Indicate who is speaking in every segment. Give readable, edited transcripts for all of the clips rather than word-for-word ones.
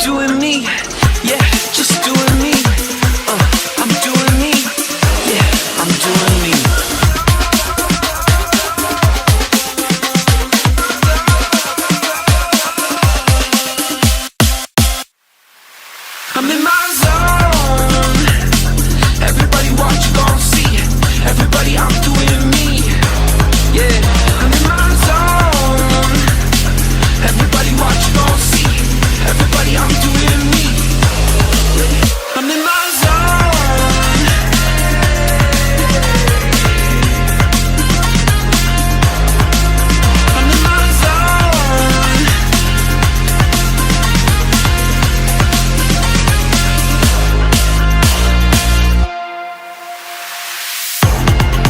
Speaker 1: doing me, yeah, just doing me. I'm doing me, yeah, I'm doing me. I'm in my zone. Everybody watch, you gon' see. Everybody, I'm doing me, yeah, I'm in my zone. Everybody watch, you gon' see. Everybody, I'm doing me. I'm in my zone. I'm in my zone.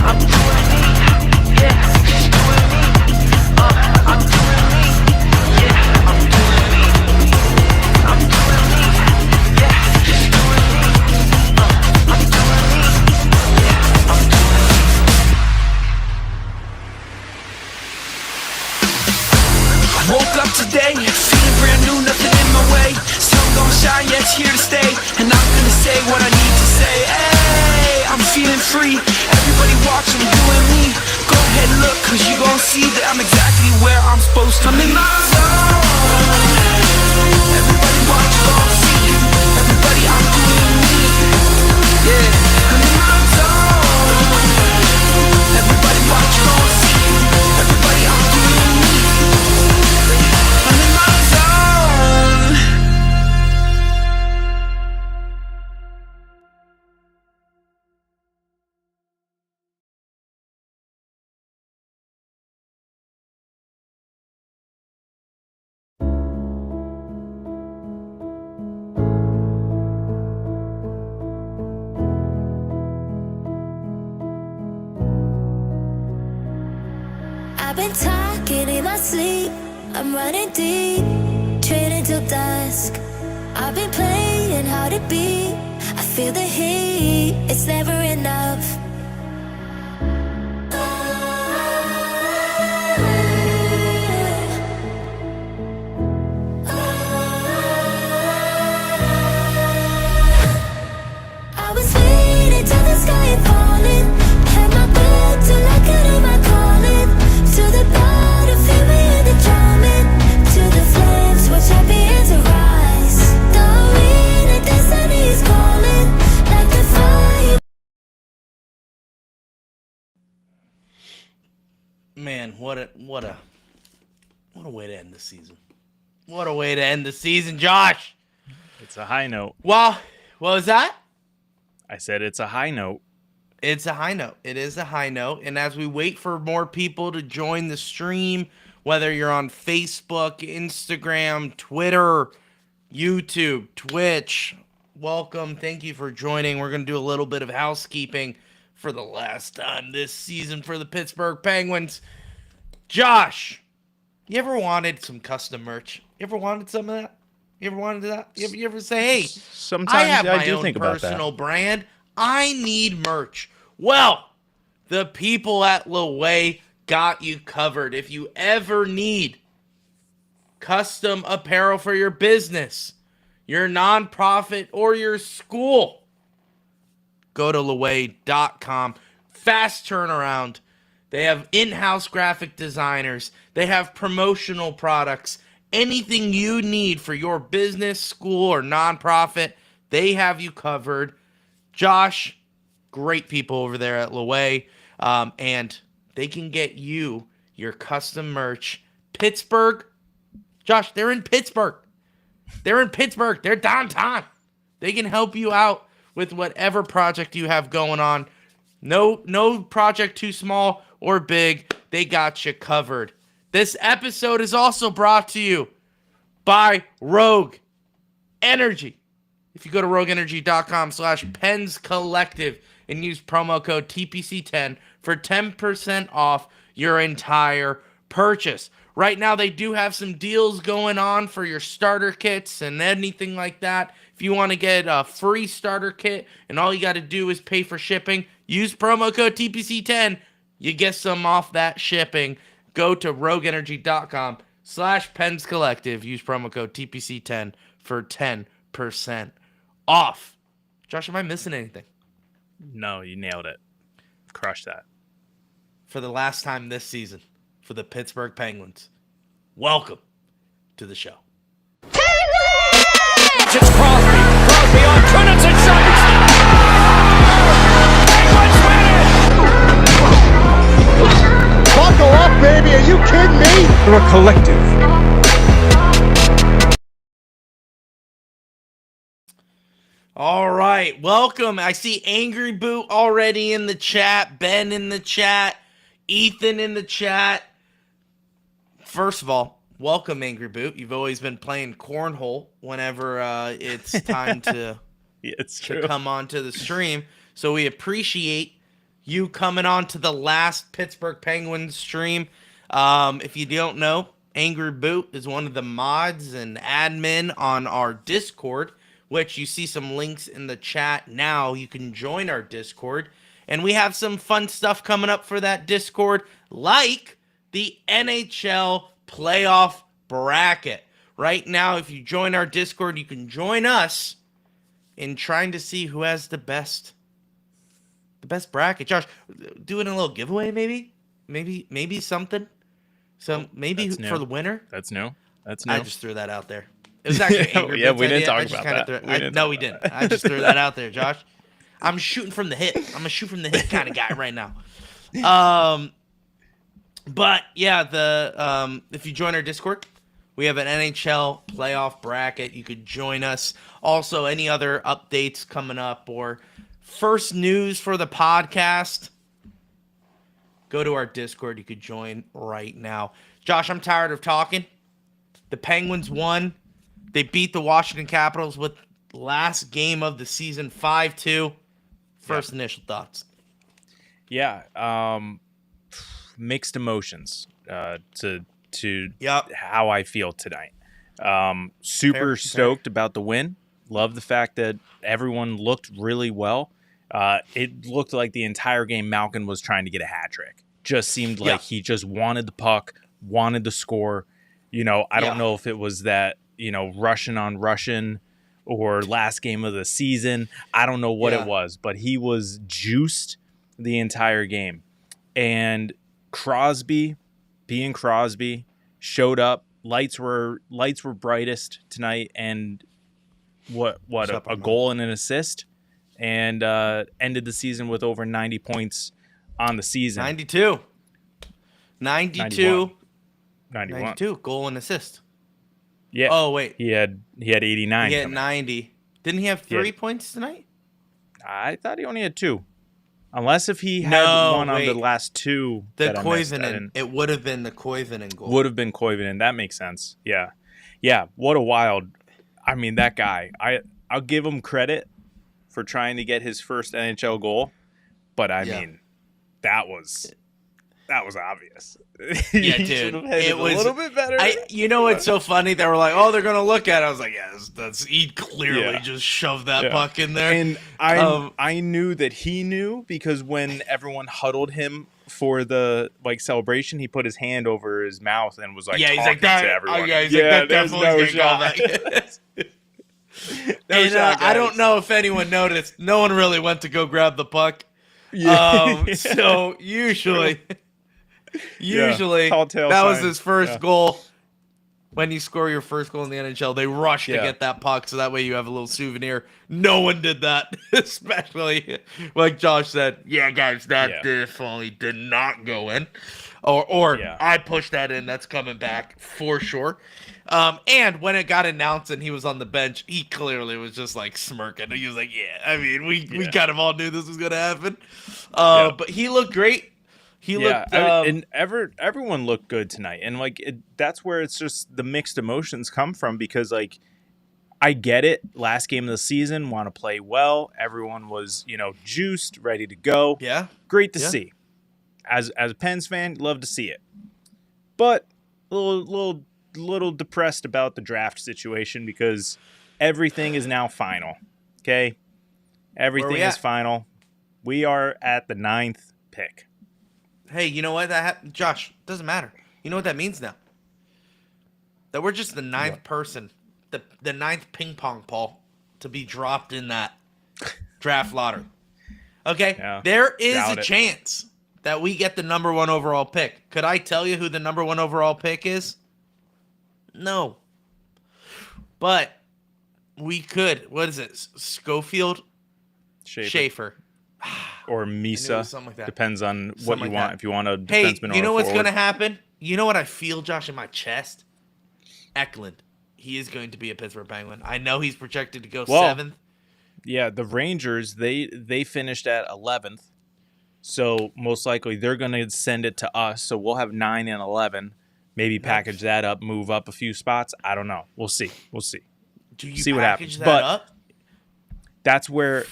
Speaker 1: I'm doing me, yeah, just doing me. I'm doing me, yeah, I'm doing me. I'm doing me, yeah, just doing me. I'm doing me, yeah, I'm doing me. I woke up today, feeling brand new, nothing in my way. Sun gon' shine, yeah, it's here to stay. And I'm gonna say what I need to say. Hey, I'm feeling free. Everybody watch, I'm doing me. Go ahead, look, cause you gon' see that I'm exactly where I'm supposed to be. I'm in my zone. Everybody watch, you gon' see. Everybody, I'm doing me. Yeah, I'm in my zone. Everybody watch, you gon' see. Everybody, I'm doing me. I'm in my zone.
Speaker 2: I've been talking in my sleep. I'm running deep, trading till dusk. I've been playing hard to beat. I feel the heat, it's never enough. I was waiting till the sky had fallen. Had my back till I could hear my calling. To the battlefield we hear the drumming. To the flames, watch champions arise. The wind and destiny is calling. Like the fire.
Speaker 3: Man, what a way to end the season. What a way to end the season, Josh.
Speaker 4: It's a high note.
Speaker 3: Well, what was that?
Speaker 4: I said it's a high note.
Speaker 3: It's a high note. It is a high note. And as we wait for more people to join the stream, whether you're on Facebook, Instagram, Twitter, YouTube, Twitch, welcome. Thank you for joining. We're going to do a little bit of housekeeping for the last time this season for the Pittsburgh Penguins. Josh, you ever wanted some custom merch? You ever wanted some of that? You ever wanted that? You ever say, hey,
Speaker 4: Sometimes
Speaker 3: I have
Speaker 4: I
Speaker 3: my
Speaker 4: do
Speaker 3: own
Speaker 4: think about that.
Speaker 3: personal brand. I need merch. Well, the people at Louie got you covered. If you ever need custom apparel for your business, your nonprofit, or your school, go to Louie.com. Fast turnaround. They have in-house graphic designers. They have promotional products. Anything you need for your business, school, or nonprofit, they have you covered. Josh, great people over there at Louie, and they can get you your custom merch. Pittsburgh, Josh, they're in Pittsburgh. They're downtown. They can help you out with whatever project you have going on. No project too small or big. They got you covered. This episode is also brought to you by Rogue Energy. If you go to rogueenergy.com/Pens Collective and use promo code TPC10 for 10% off your entire purchase. Right now, they do have some deals going on for your starter kits and anything like that. If you want to get a free starter kit and all you got to do is pay for shipping, use promo code TPC10. You get some off that shipping. Go to rogueenergy.com Pens Collective. Use promo code TPC10 for 10% off. Josh, am I missing anything?
Speaker 4: No, you nailed it. Crush that.
Speaker 3: For the last time this season for the Pittsburgh Penguins, welcome to the show.
Speaker 5: It's Crosby. Crosby on Trinity shot. Penguins win it!
Speaker 6: Buckle up, baby. Are you kidding me?
Speaker 7: We're a collective.
Speaker 3: All right, welcome. I see Angry Boot already in the chat, Ben in the chat, Ethan in the chat. First of all, welcome, Angry Boot. You've always been playing cornhole whenever it's time to,
Speaker 4: Yeah, it's true.
Speaker 3: to come onto the stream. So we appreciate you coming on to the last Pittsburgh Penguins stream. If you don't know, Angry Boot is one of the mods and admin on our Discord, which you see some links in the chat now. You can join our Discord. And we have some fun stuff coming up for that Discord, like the NHL playoff bracket. Right now, if you join our Discord, you can join us in trying to see who has the best bracket. Josh, doing a little giveaway, maybe something. Maybe
Speaker 4: That's new.
Speaker 3: for the winner.
Speaker 4: That's new. That's new.
Speaker 3: I just threw that out there. It was actually Angry
Speaker 4: Yeah,
Speaker 3: Boot's
Speaker 4: we didn't
Speaker 3: idea. I
Speaker 4: talk
Speaker 3: just
Speaker 4: about
Speaker 3: kinda
Speaker 4: that.
Speaker 3: No, we didn't. I just threw that out there, Josh. I'm shooting from the hip. I'm a shoot from the hip kind of guy right now. But yeah, if you join our Discord, we have an NHL playoff bracket. You could join us. Also, any other updates coming up or first news for the podcast, go to our Discord. You could join right now. Josh, I'm tired of talking. The Penguins won. They beat the Washington Capitals with last game of the season, 5-2. First initial thoughts.
Speaker 4: Yeah. Mixed emotions to
Speaker 3: Yep.
Speaker 4: how I feel tonight. Super
Speaker 3: Fair.
Speaker 4: stoked about the win. Love the fact that everyone looked really well. It looked like the entire game Malkin was trying to get a hat trick. Just seemed like he just wanted the puck, wanted the score. I don't know if it was that, Russian on Russian or last game of the season. I don't know what it was, but he was juiced the entire game. And Crosby, being Crosby, showed up. Lights were brightest tonight, and a goal and an assist, and ended the season with over 90 points on the season.
Speaker 3: 92.
Speaker 4: 91.
Speaker 3: 92. Goal and assist.
Speaker 4: Yeah.
Speaker 3: Oh, wait.
Speaker 4: He had 89.
Speaker 3: He had
Speaker 4: coming.
Speaker 3: 90. Didn't he have 3 points tonight?
Speaker 4: I thought he only had 2. Unless if he had one on the last 2.
Speaker 3: The
Speaker 4: that I missed.
Speaker 3: Koivunen. It would have been the Koivunen goal.
Speaker 4: Would have been Koivunen. That makes sense. Yeah. Yeah. What a wild. I mean, that guy. I'll give him credit for trying to get his first NHL goal. But I mean, that was obvious.
Speaker 3: Yeah,
Speaker 4: He
Speaker 3: dude.
Speaker 4: should have had it
Speaker 3: was
Speaker 4: a little bit better.
Speaker 3: What's so funny? They were like, "Oh, they're gonna look at it." I was like, "Yeah, he clearly just shoved that puck in there."
Speaker 4: And I knew that he knew because when everyone huddled him for the celebration, he put his hand over his mouth and was
Speaker 3: he's
Speaker 4: talking
Speaker 3: like that.
Speaker 4: to everyone.
Speaker 3: Oh, yeah, he's like that.
Speaker 4: there's
Speaker 3: Definitely
Speaker 4: no shot.
Speaker 3: And
Speaker 4: shot,
Speaker 3: I don't
Speaker 4: guys.
Speaker 3: know if anyone noticed. No one really went to go grab the puck. So usually
Speaker 4: Tall tale
Speaker 3: that was
Speaker 4: sign.
Speaker 3: his first
Speaker 4: Yeah.
Speaker 3: goal. When you score your first goal in the NHL, they rush to
Speaker 4: Yeah.
Speaker 3: get that puck, so that way you have a little souvenir. No one did that, especially like Josh said. Yeah, guys, that definitely did not go in, or I pushed that in. That's coming back for sure. And when it got announced and he was on the bench, he clearly was just like smirking. He was like, "Yeah, I mean, we kind of all knew this was gonna happen." But he looked great. He looked,
Speaker 4: and everyone looked good tonight, and that's where it's just the mixed emotions come from because I get it. Last game of the season, want to play well. Everyone was juiced, ready to go.
Speaker 3: Yeah,
Speaker 4: great to see. As a Pens fan, love to see it, but a little depressed about the draft situation because everything is now final. Okay, everything is final. We are at the 9th pick.
Speaker 3: Hey, you know what? Josh, doesn't matter. You know what that means now? that we're just the ninth person, the ninth ping pong ball to be dropped in that draft lottery. Okay?
Speaker 4: Yeah,
Speaker 3: There is
Speaker 4: doubt
Speaker 3: a
Speaker 4: it.
Speaker 3: chance that we get the number 1 overall pick. Could I tell you who the number 1 overall pick is? No. But we could. What is it? Schofield? Schaefer.
Speaker 4: or Misa.
Speaker 3: something like that.
Speaker 4: Depends on what
Speaker 3: Something
Speaker 4: you
Speaker 3: like
Speaker 4: want.
Speaker 3: that.
Speaker 4: If you want a
Speaker 3: Hey,
Speaker 4: defenseman or
Speaker 3: you know
Speaker 4: a
Speaker 3: what's
Speaker 4: forward.
Speaker 3: going to happen? You know what I feel, Josh, in my chest? Eklund. He is going to be a Pittsburgh Penguin. I know he's projected to go
Speaker 4: Well,
Speaker 3: 7th.
Speaker 4: Yeah, the Rangers, they finished at 11th. So most likely they're going to send it to us. So we'll have 9 and 11. Maybe package that up, move up a few spots. I don't know. We'll see.
Speaker 3: Do you
Speaker 4: see what
Speaker 3: package
Speaker 4: happens.
Speaker 3: that
Speaker 4: But
Speaker 3: up?
Speaker 4: That's where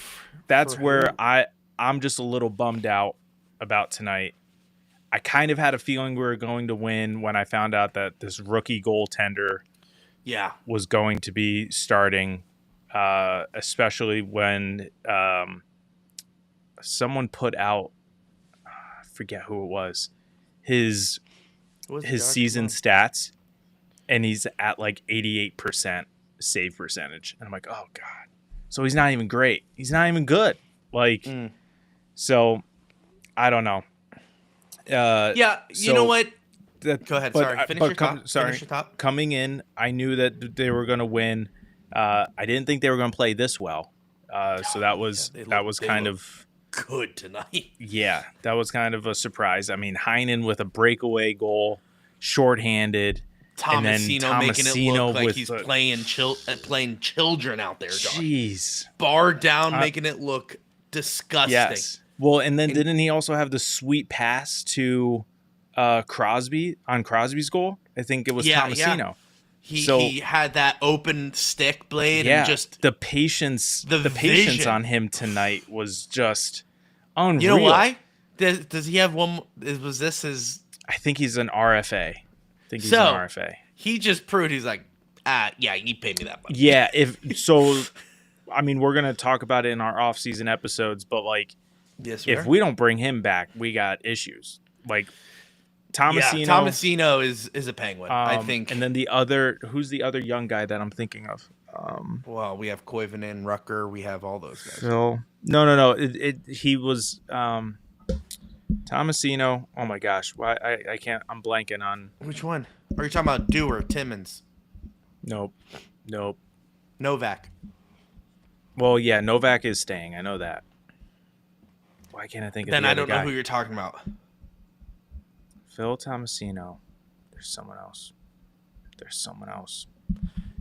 Speaker 3: who?
Speaker 4: I'm just a little bummed out about tonight. I kind of had a feeling we were going to win when I found out that this rookie goaltender
Speaker 3: Yeah.
Speaker 4: was going to be starting, especially when someone put out, I forget who it was, his season stats, and he's at like 88% save percentage. And I'm like, oh God. So he's not even great. He's not even good. Like, so I don't know.
Speaker 3: Yeah, you know what? Go ahead. Sorry. Finish your thought.
Speaker 4: Sorry.
Speaker 3: Finish your thought.
Speaker 4: Coming in, I knew that they were going to win. I didn't think they were going to play this well. So that was
Speaker 3: they
Speaker 4: kind
Speaker 3: look
Speaker 4: of
Speaker 3: good tonight.
Speaker 4: yeah, that was kind of a surprise. I mean, Heinen with a breakaway goal, shorthanded, and then
Speaker 3: Tomasino making it look like
Speaker 4: with
Speaker 3: he's playing children out there. Josh.
Speaker 4: Jeez.
Speaker 3: Bar down, making it look disgusting.
Speaker 4: Yes. Well, and then didn't he also have the sweet pass to Crosby on Crosby's goal? I think it was Tomasino.
Speaker 3: Yeah. He had that open stick blade and just
Speaker 4: the patience
Speaker 3: vision
Speaker 4: on him tonight was just unreal.
Speaker 3: You know why? Does he have one? Was this his?
Speaker 4: I think he's an RFA. I think he's an RFA.
Speaker 3: He just proved he's like, yeah, you pay me that much.
Speaker 4: Yeah, if so, I mean, we're gonna talk about it in our off-season episodes, but like,
Speaker 3: yes,
Speaker 4: if we don't bring him back, we got issues. Like Tomasino.
Speaker 3: Yeah, Tomasino is a Penguin, I think.
Speaker 4: And then who's the other young guy that I'm thinking of?
Speaker 3: Well, we have Koivunen, Rucker, we have all those guys.
Speaker 4: Phil. No. He was Tomasino. Oh my gosh, why I can't. I'm blanking on.
Speaker 3: Which one? Are you talking about Dewar, Timmins?
Speaker 4: Nope.
Speaker 3: Novak.
Speaker 4: Well, yeah, Novak is staying. I know that. Why can't I think of
Speaker 3: Then
Speaker 4: the
Speaker 3: I
Speaker 4: other
Speaker 3: don't
Speaker 4: guy?
Speaker 3: know who you're talking about.
Speaker 4: Phil Tomasino. There's someone else.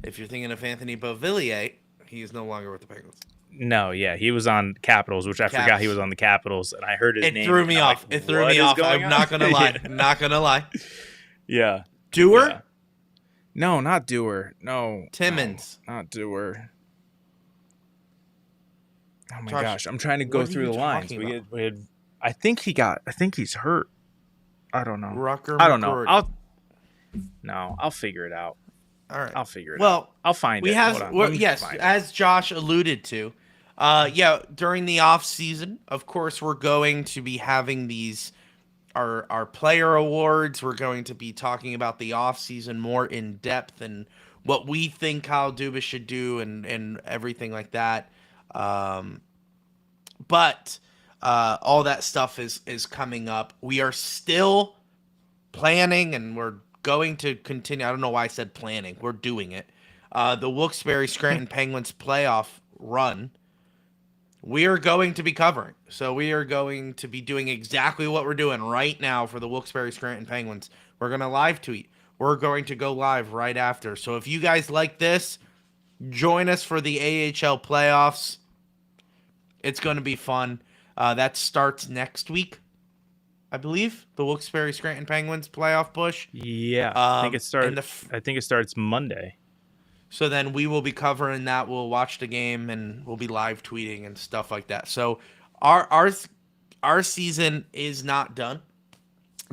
Speaker 3: If you're thinking of Anthony Beauvillier, he is no longer with the Penguins.
Speaker 4: No, yeah, he was on Capitals, which I forgot he was on the Capitals, and I heard his name.
Speaker 3: It threw me
Speaker 4: and I'm
Speaker 3: off.
Speaker 4: like,
Speaker 3: It threw
Speaker 4: what
Speaker 3: me
Speaker 4: is
Speaker 3: off.
Speaker 4: going
Speaker 3: I'm
Speaker 4: on?
Speaker 3: not gonna lie. Not gonna lie.
Speaker 4: Yeah.
Speaker 3: Dewar?
Speaker 4: Yeah. No, not Dewar. No.
Speaker 3: Timmins.
Speaker 4: No, not Dewar. Oh my
Speaker 3: Josh,
Speaker 4: gosh, I'm trying to go
Speaker 3: what are
Speaker 4: through
Speaker 3: you
Speaker 4: the lines.
Speaker 3: talking
Speaker 4: We had, I think he's hurt. I don't know.
Speaker 3: Rucker.
Speaker 4: I don't know.
Speaker 3: McCrory.
Speaker 4: I'll figure it out.
Speaker 3: All right.
Speaker 4: I'll figure it out.
Speaker 3: Well,
Speaker 4: I'll find
Speaker 3: we
Speaker 4: it.
Speaker 3: have
Speaker 4: Hold on. Let me
Speaker 3: yes,
Speaker 4: find it.
Speaker 3: as Josh alluded to. During the off season, of course, we're going to be having these our player awards. We're going to be talking about the off season more in depth and what we think Kyle Dubas should do and everything like that. But all that stuff is coming up. We are still planning, and we're going to continue. I don't know why I said planning. We're doing it. The Wilkes-Barre Scranton Penguins playoff run, we are going to be covering. So we are going to be doing exactly what we're doing right now for the Wilkes-Barre Scranton Penguins. We're going to live tweet. We're going to go live right after. So if you guys like this, join us for the AHL playoffs. It's going to be fun. That starts next week, I believe. The Wilkes-Barre Scranton Penguins playoff push.
Speaker 4: Yeah, I think it starts.
Speaker 3: and
Speaker 4: I think it starts Monday.
Speaker 3: So then we will be covering that. We'll watch the game and we'll be live tweeting and stuff like that. So our season is not done.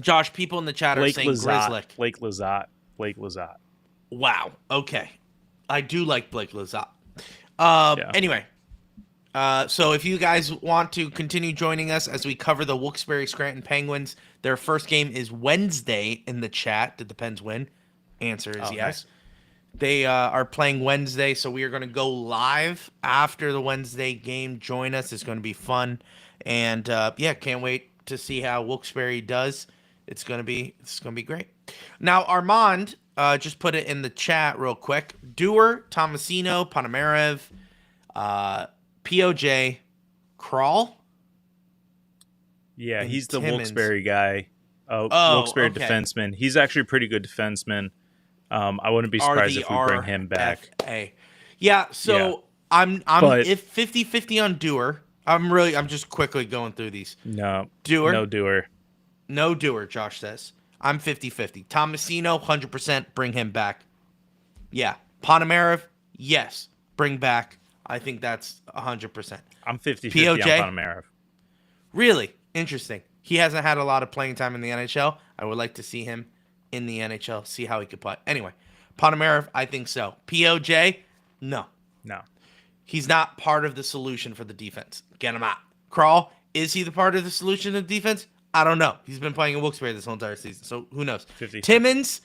Speaker 3: Josh, people in the chat are saying Grizzly.
Speaker 4: Blake Lizotte.
Speaker 3: Wow. Okay. I do like Blake Lizotte.
Speaker 4: Yeah.
Speaker 3: Anyway. So if you guys want to continue joining us as we cover the Wilkes-Barre Scranton Penguins, their first game is Wednesday in the chat. It depends when. Answer is yes.
Speaker 4: Nice.
Speaker 3: They are playing Wednesday, so we are going to go live after the Wednesday game. Join us. It's going to be fun. And yeah, can't wait to see how Wilkes-Barre does. It's going to be great. Now, Armand just put it in the chat real quick. Dewar, Tomasino, Ponomarev, POJ, Crawl.
Speaker 4: Yeah,
Speaker 3: and
Speaker 4: he's the
Speaker 3: Timmons.
Speaker 4: Wilkes-Barre guy. Wilkes-Barre
Speaker 3: okay.
Speaker 4: defenseman. He's actually a pretty good defenseman. I wouldn't be surprised if we bring him back.
Speaker 3: RFA. Yeah, so
Speaker 4: Yeah.
Speaker 3: I'm
Speaker 4: But-
Speaker 3: if 50-50 on Dewar. I'm just quickly going through these.
Speaker 4: No.
Speaker 3: Dewar?
Speaker 4: No Dewar.
Speaker 3: No Dewar, Josh says. I'm 50-50. Tomasino, 100%, bring him back. Yeah. Ponomarev, yes, bring back. I think that's 100%.
Speaker 4: I'm 50-50
Speaker 3: POJ?
Speaker 4: on Ponomarev.
Speaker 3: Really interesting. He hasn't had a lot of playing time in the NHL. I would like to see him in the NHL, see how he could play. Anyway, Ponomarev, I think so. POJ, no.
Speaker 4: No.
Speaker 3: He's not part of the solution for the defense. Get him out. Crawl, is he the part of the solution of the defense? I don't know. He's been playing in Wilkes-Barre this whole entire season, so who knows?
Speaker 4: 50.
Speaker 3: Timmons,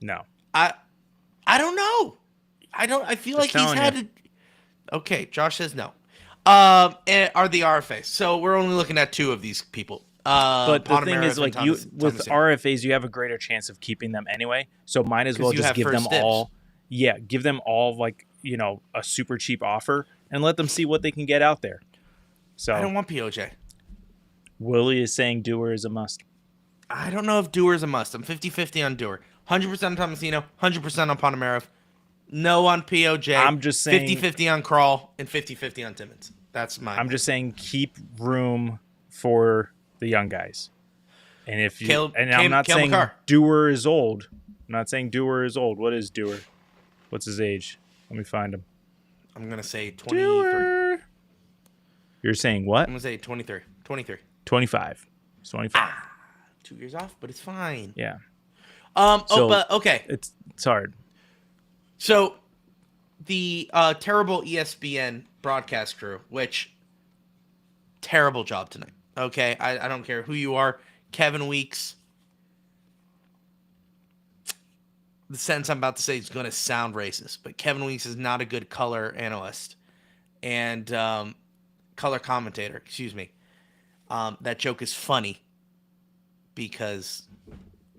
Speaker 4: No.
Speaker 3: I don't know. I feel like
Speaker 4: Just
Speaker 3: he's
Speaker 4: telling
Speaker 3: had
Speaker 4: you.
Speaker 3: Okay, Josh says no. Are the RFAs. So we're only looking at two of these people.
Speaker 4: But the thing
Speaker 3: Ponomarev
Speaker 4: is,
Speaker 3: and
Speaker 4: like you
Speaker 3: Thomas-
Speaker 4: with
Speaker 3: Thomas-
Speaker 4: RFAs, you have a greater chance of keeping them anyway. So might as
Speaker 3: 'Cause
Speaker 4: well
Speaker 3: you
Speaker 4: just
Speaker 3: have
Speaker 4: give them
Speaker 3: first dibs.
Speaker 4: all. Yeah, give them all like a super cheap offer and let them see what they can get out there. So
Speaker 3: I don't want POJ.
Speaker 4: Willie is saying Dewar is a must.
Speaker 3: I don't know if Dewar's a must. I'm 50-50 on Dewar. 100% on Tomasino, 100% on Ponomarev. No on POJ.
Speaker 4: I'm just saying-
Speaker 3: 50-50 on Crawl and 50-50 on Timmons. That's my.
Speaker 4: I'm just saying keep room for the young guys. And if you I'm not saying
Speaker 3: McCarr.
Speaker 4: Dewar is old. I'm not saying Dewar is old. What is Dewar? What's his age? Let me find him.
Speaker 3: I'm gonna say 23.
Speaker 4: Dewar. You're saying what?
Speaker 3: I'm gonna say 23. 23.
Speaker 4: 25. He's 25.
Speaker 3: 2 years off, but it's fine.
Speaker 4: Yeah.
Speaker 3: So, but okay.
Speaker 4: It's hard.
Speaker 3: So the terrible ESPN broadcast crew, which terrible job tonight. Okay, I don't care who you are. Kevin Weeks. The sentence I'm about to say is going to sound racist, but Kevin Weeks is not a good color analyst and color commentator. Excuse me. That joke is funny because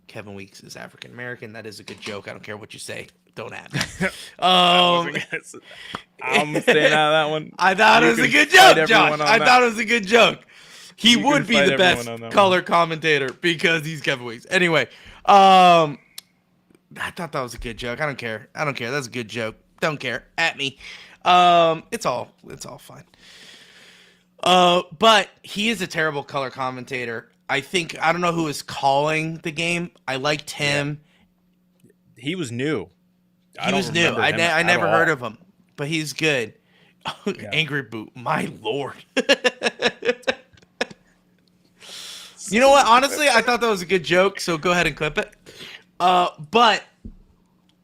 Speaker 3: Kevin Weeks is African American. That is a good joke. I don't care what you say. Don't at me.
Speaker 4: I'm staying out of that one.
Speaker 3: I thought it was a good joke, Josh. I thought it was a good joke. He
Speaker 4: You
Speaker 3: would
Speaker 4: can
Speaker 3: be
Speaker 4: fight
Speaker 3: the best
Speaker 4: everyone on that
Speaker 3: color commentator because he's Kevin Weeks. Anyway, I thought that was a good joke. I don't care. That's a good joke. Don't care. At me. It's all fine. But he is a terrible color commentator. I don't know who is calling the game. I liked him.
Speaker 4: He was new.
Speaker 3: He was new. I never heard of him, but he's good. Angry Boot. My lord. You know what? Honestly, I thought that was a good joke, so go ahead and clip it. But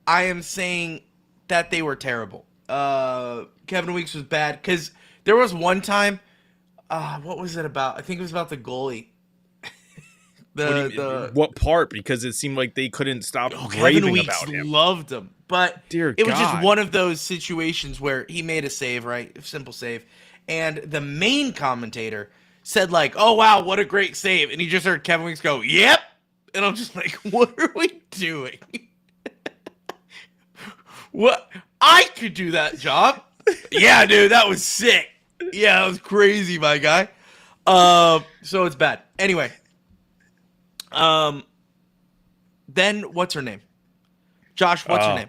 Speaker 3: I am saying that they were terrible. Kevin Weeks was bad because there was one time. What was it about? I think it was about the goalie.
Speaker 4: What part? Because it seemed like they couldn't stop
Speaker 3: Kevin
Speaker 4: raving
Speaker 3: Weeks
Speaker 4: about him.
Speaker 3: loved him, but
Speaker 4: Dear
Speaker 3: it was just
Speaker 4: God.
Speaker 3: one of those situations where he made a save, right? A simple save, and the main commentator said like, "Oh wow, what a great save!" And he just heard Kevin Weeks go, "Yep," and I'm just like, "What are we doing?" What? I could do that job. Yeah, dude, that was sick. Yeah, that was crazy, my guy. So it's bad. Anyway. Then what's her name? Josh, what's her name?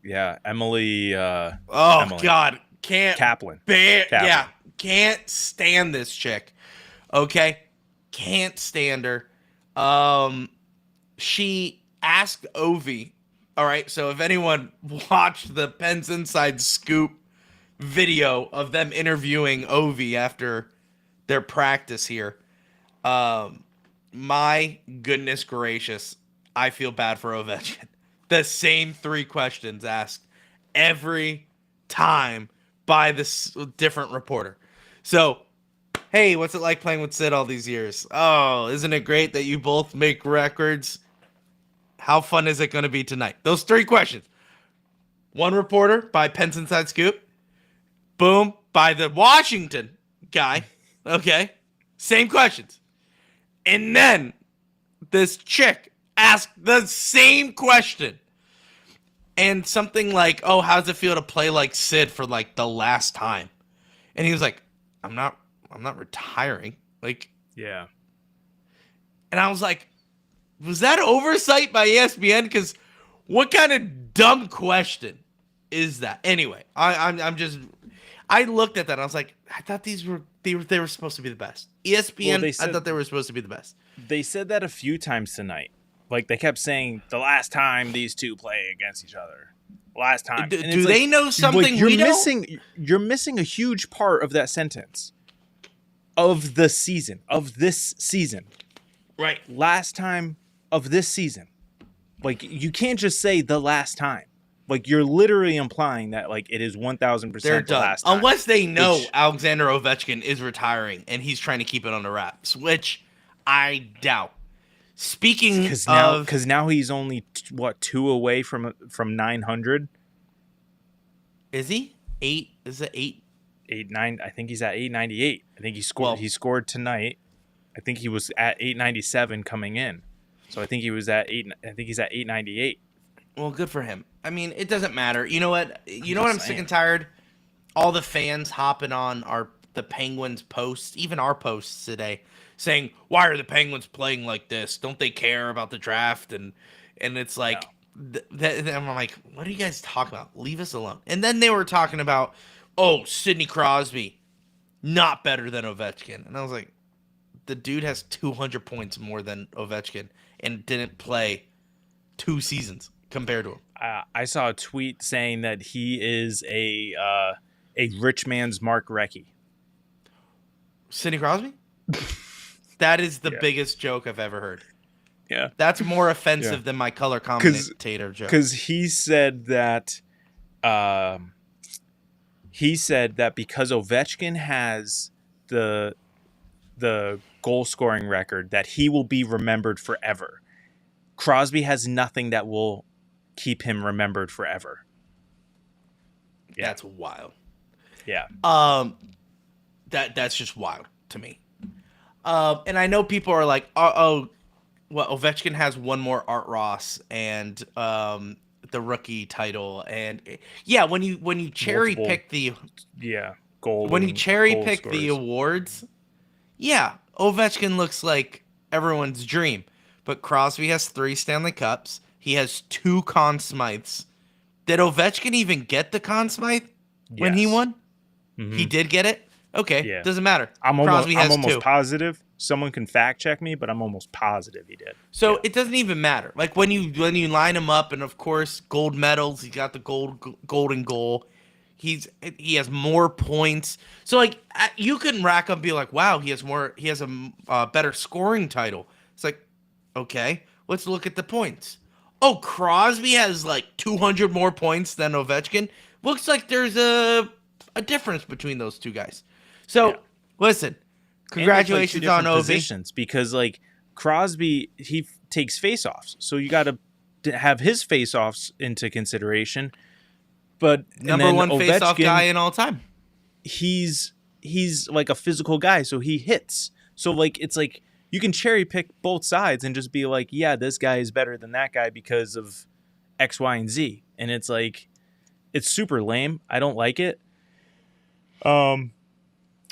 Speaker 4: Yeah, Emily.
Speaker 3: Oh
Speaker 4: Emily.
Speaker 3: God, can't
Speaker 4: Kaplan.
Speaker 3: bear.
Speaker 4: Kaplan.
Speaker 3: Yeah, can't stand this chick. Okay, can't stand her. She asked Ovi. All right, so if anyone watched the Pens Inside Scoop video of them interviewing Ovi after their practice here, my goodness gracious, I feel bad for Ovechkin. The same three questions asked every time by this different reporter. So, hey, what's it like playing with Sid all these years? Oh, isn't it great that you both make records? How fun is it going to be tonight? Those three questions. One reporter by Penn's Inside Scoop. Boom, by the Washington guy. Okay. Same questions. And then this chick asked the same question. And something like, oh, how does it feel to play like Sid for like the last time? And he was like, I'm not retiring. Like,
Speaker 4: Yeah.
Speaker 3: and I was like, was that oversight by ESPN? Because what kind of dumb question is that? Anyway, I looked at that and I was like, I thought they were supposed to be the best. ESPN, I thought they were supposed to be the best.
Speaker 4: They said that a few times tonight. Like, they kept saying the last time these two play against each other. Last time.
Speaker 3: Do they know something we don't?
Speaker 4: You're missing a huge part of that sentence. Of the season. Of this season.
Speaker 3: Right.
Speaker 4: Last time of this season. Like, you can't just say the last time. Like, you're literally implying that, like, it is 1,000%
Speaker 3: They're
Speaker 4: the
Speaker 3: done.
Speaker 4: last time.
Speaker 3: Unless they know Alexander Ovechkin is retiring and he's trying to keep it on the wraps, which I doubt. Speaking of...
Speaker 4: Because now he's only, 2 away from 900?
Speaker 3: Is he? 8? Is it 8?
Speaker 4: 8-9. I think he's at 898. I think he scored. He scored tonight. I think he was at 897 coming in. So I think he was at 8. I think he's at 898.
Speaker 3: Well, good for him. I mean, it doesn't matter. You know what? I'm sick and tired. All the fans hopping on the Penguins posts, even our posts today, saying, "Why are the Penguins playing like this? Don't they care about the draft?" And it's like, I'm like, what are you guys talking about? Leave us alone. And then they were talking about, oh, Sidney Crosby, not better than Ovechkin. And I was like, the dude has 200 points more than Ovechkin and didn't play 2 seasons compared to him.
Speaker 4: I saw a tweet saying that he is a rich man's Mark Recchi.
Speaker 3: Sidney Crosby? That is the biggest joke I've ever heard.
Speaker 4: Yeah.
Speaker 3: That's more offensive than my color commentator joke.
Speaker 4: Because he said that because Ovechkin has the goal scoring record, that he will be remembered forever. Crosby has nothing that will keep him remembered forever.
Speaker 3: Yeah. That's wild.
Speaker 4: Yeah.
Speaker 3: That's just wild to me. And I know people are like, well, Ovechkin has one more Art Ross and the rookie title, and when you cherry pick the
Speaker 4: gold
Speaker 3: when you cherry pick the awards, Ovechkin looks like everyone's dream. But Crosby has 3 Stanley Cups. He has 2 Conn Smythes. Did Ovechkin even get the Conn Smythe when he won? Mm-hmm. He did get it? Okay, doesn't matter.
Speaker 4: I'm almost positive. Someone can fact check me, but I'm almost positive he did.
Speaker 3: So it doesn't even matter. Like when you line him up, and of course gold medals. He got the golden goal. He has more points. So like you can rack up and be like, wow, he has more. He has a better scoring title. It's like, okay, let's look at the points. Oh, Crosby has like 200 more points than Ovechkin. Looks like there's a difference between those two guys. So listen, congratulations on Ovi.
Speaker 4: Positions, because like Crosby, he takes faceoffs, so you got to have his faceoffs into consideration. But
Speaker 3: number one faceoff guy in all time.
Speaker 4: He's like a physical guy, so he hits. So like it's like you can cherry pick both sides and just be like, yeah, this guy is better than that guy because of X, Y, and Z. And it's like, it's super lame. I don't like it.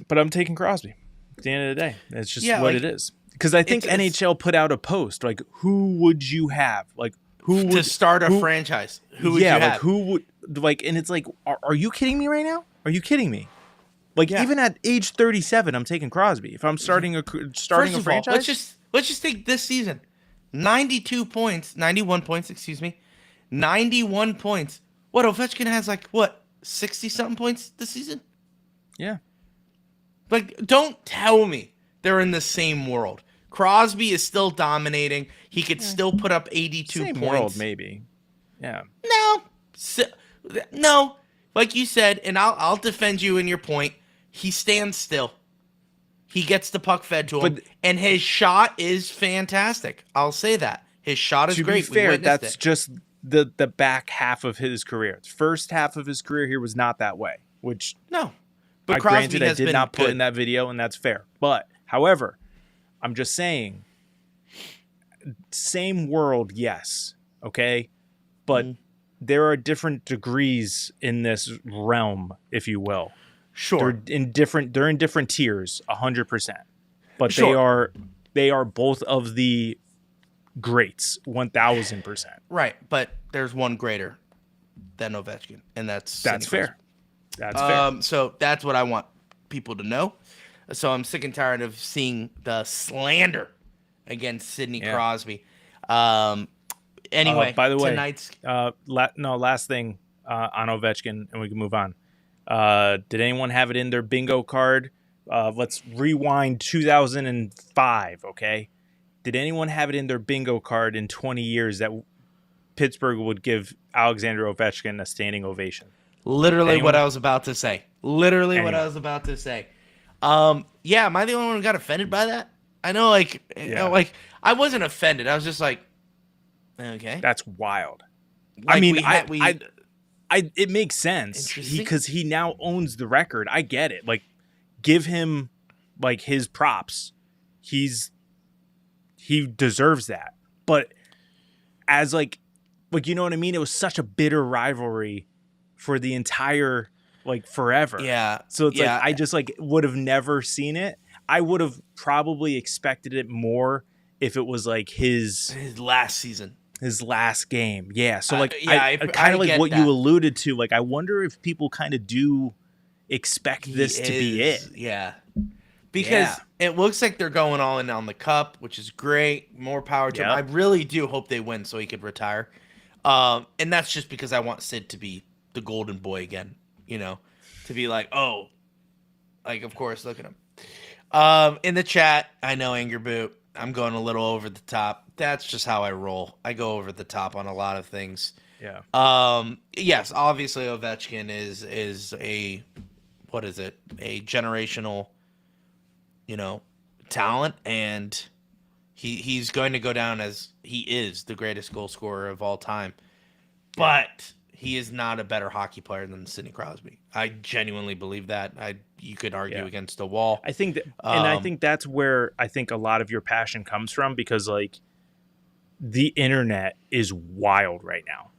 Speaker 4: But I'm taking Crosby at the end of the day. It's just what it is. Because I think NHL put out a post like, who would you have? Like, who would
Speaker 3: to start a franchise? Who would you have?
Speaker 4: Like who would like? And it's like, are you kidding me right now? Are you kidding me? Like even at age 37, I'm taking Crosby. If I'm starting a franchise,
Speaker 3: let's just take this season. 91 points, excuse me. 91 points. What, Ovechkin has like, 60-something points this season?
Speaker 4: Yeah.
Speaker 3: Like, don't tell me they're in the same world. Crosby is still dominating. He could still put up 82
Speaker 4: same
Speaker 3: points.
Speaker 4: World, maybe. Yeah.
Speaker 3: No. Like you said, and I'll defend you in your point. He stands still. He gets the puck fed to him, and his shot is fantastic. I'll say that. His shot is great.
Speaker 4: To be fair, that's just the back half of his career. The first half of his career here was not that way, which
Speaker 3: No. But Crosby
Speaker 4: granted I
Speaker 3: has
Speaker 4: did
Speaker 3: been
Speaker 4: not put
Speaker 3: good.
Speaker 4: in that video, and that's fair. But however, I'm just saying, same world, yes, okay, but there are different degrees in this realm, if you will.
Speaker 3: Sure.
Speaker 4: They're in different tiers, 100%. But
Speaker 3: Sure.
Speaker 4: they are both of the greats, 1000%.
Speaker 3: Right, but there's one greater than Ovechkin, and that's Sidney
Speaker 4: Fair.
Speaker 3: Crosby.
Speaker 4: That's fair.
Speaker 3: So that's what I want people to know. So I'm sick and tired of seeing the slander against Sidney Crosby. Anyway,
Speaker 4: by the way,
Speaker 3: tonight's
Speaker 4: last thing on Ovechkin, and we can move on. Did anyone have it in their bingo card? Let's rewind 2005, okay? Did anyone have it in their bingo card in 20 years that Pittsburgh would give Alexander Ovechkin a standing ovation?
Speaker 3: literally
Speaker 4: anyone?
Speaker 3: what I was about to say. Literally what I was about to say. Yeah, am I the only one who got offended by that? I know, I wasn't offended. I was just like, okay.
Speaker 4: That's wild.
Speaker 3: Like,
Speaker 4: I mean,
Speaker 3: we
Speaker 4: it makes sense
Speaker 3: Interesting.
Speaker 4: because he now owns the record. I get it. Like, give him like his props. He deserves that. But as like you know what I mean? It was such a bitter rivalry for the entire forever.
Speaker 3: Yeah.
Speaker 4: So it's
Speaker 3: yeah.
Speaker 4: like I just would have never seen it. I would have probably expected it more if it was like his
Speaker 3: last season.
Speaker 4: his last game. Yeah. So
Speaker 3: I
Speaker 4: kind of like
Speaker 3: get
Speaker 4: what
Speaker 3: that.
Speaker 4: you alluded to. Like, I wonder if people kind of do expect this to be it.
Speaker 3: Yeah. Because it looks like they're going all in on the cup, which is great. More power to him.
Speaker 4: Yep.
Speaker 3: I really do hope they win so he could retire. And that's just because I want Sid to be the golden boy again, to be like, oh, of course, look at him. In the chat, I know Anger Boot. I'm going a little over the top. That's just how I roll. I go over the top on a lot of things.
Speaker 4: Yeah.
Speaker 3: Yes, obviously Ovechkin is a generational, talent, and he's going to go down as he is the greatest goal scorer of all time. But he is not a better hockey player than Sidney Crosby. I genuinely believe that. You could argue against a wall.
Speaker 4: I think that, and I think that's where I think a lot of your passion comes from, because the internet is wild right now.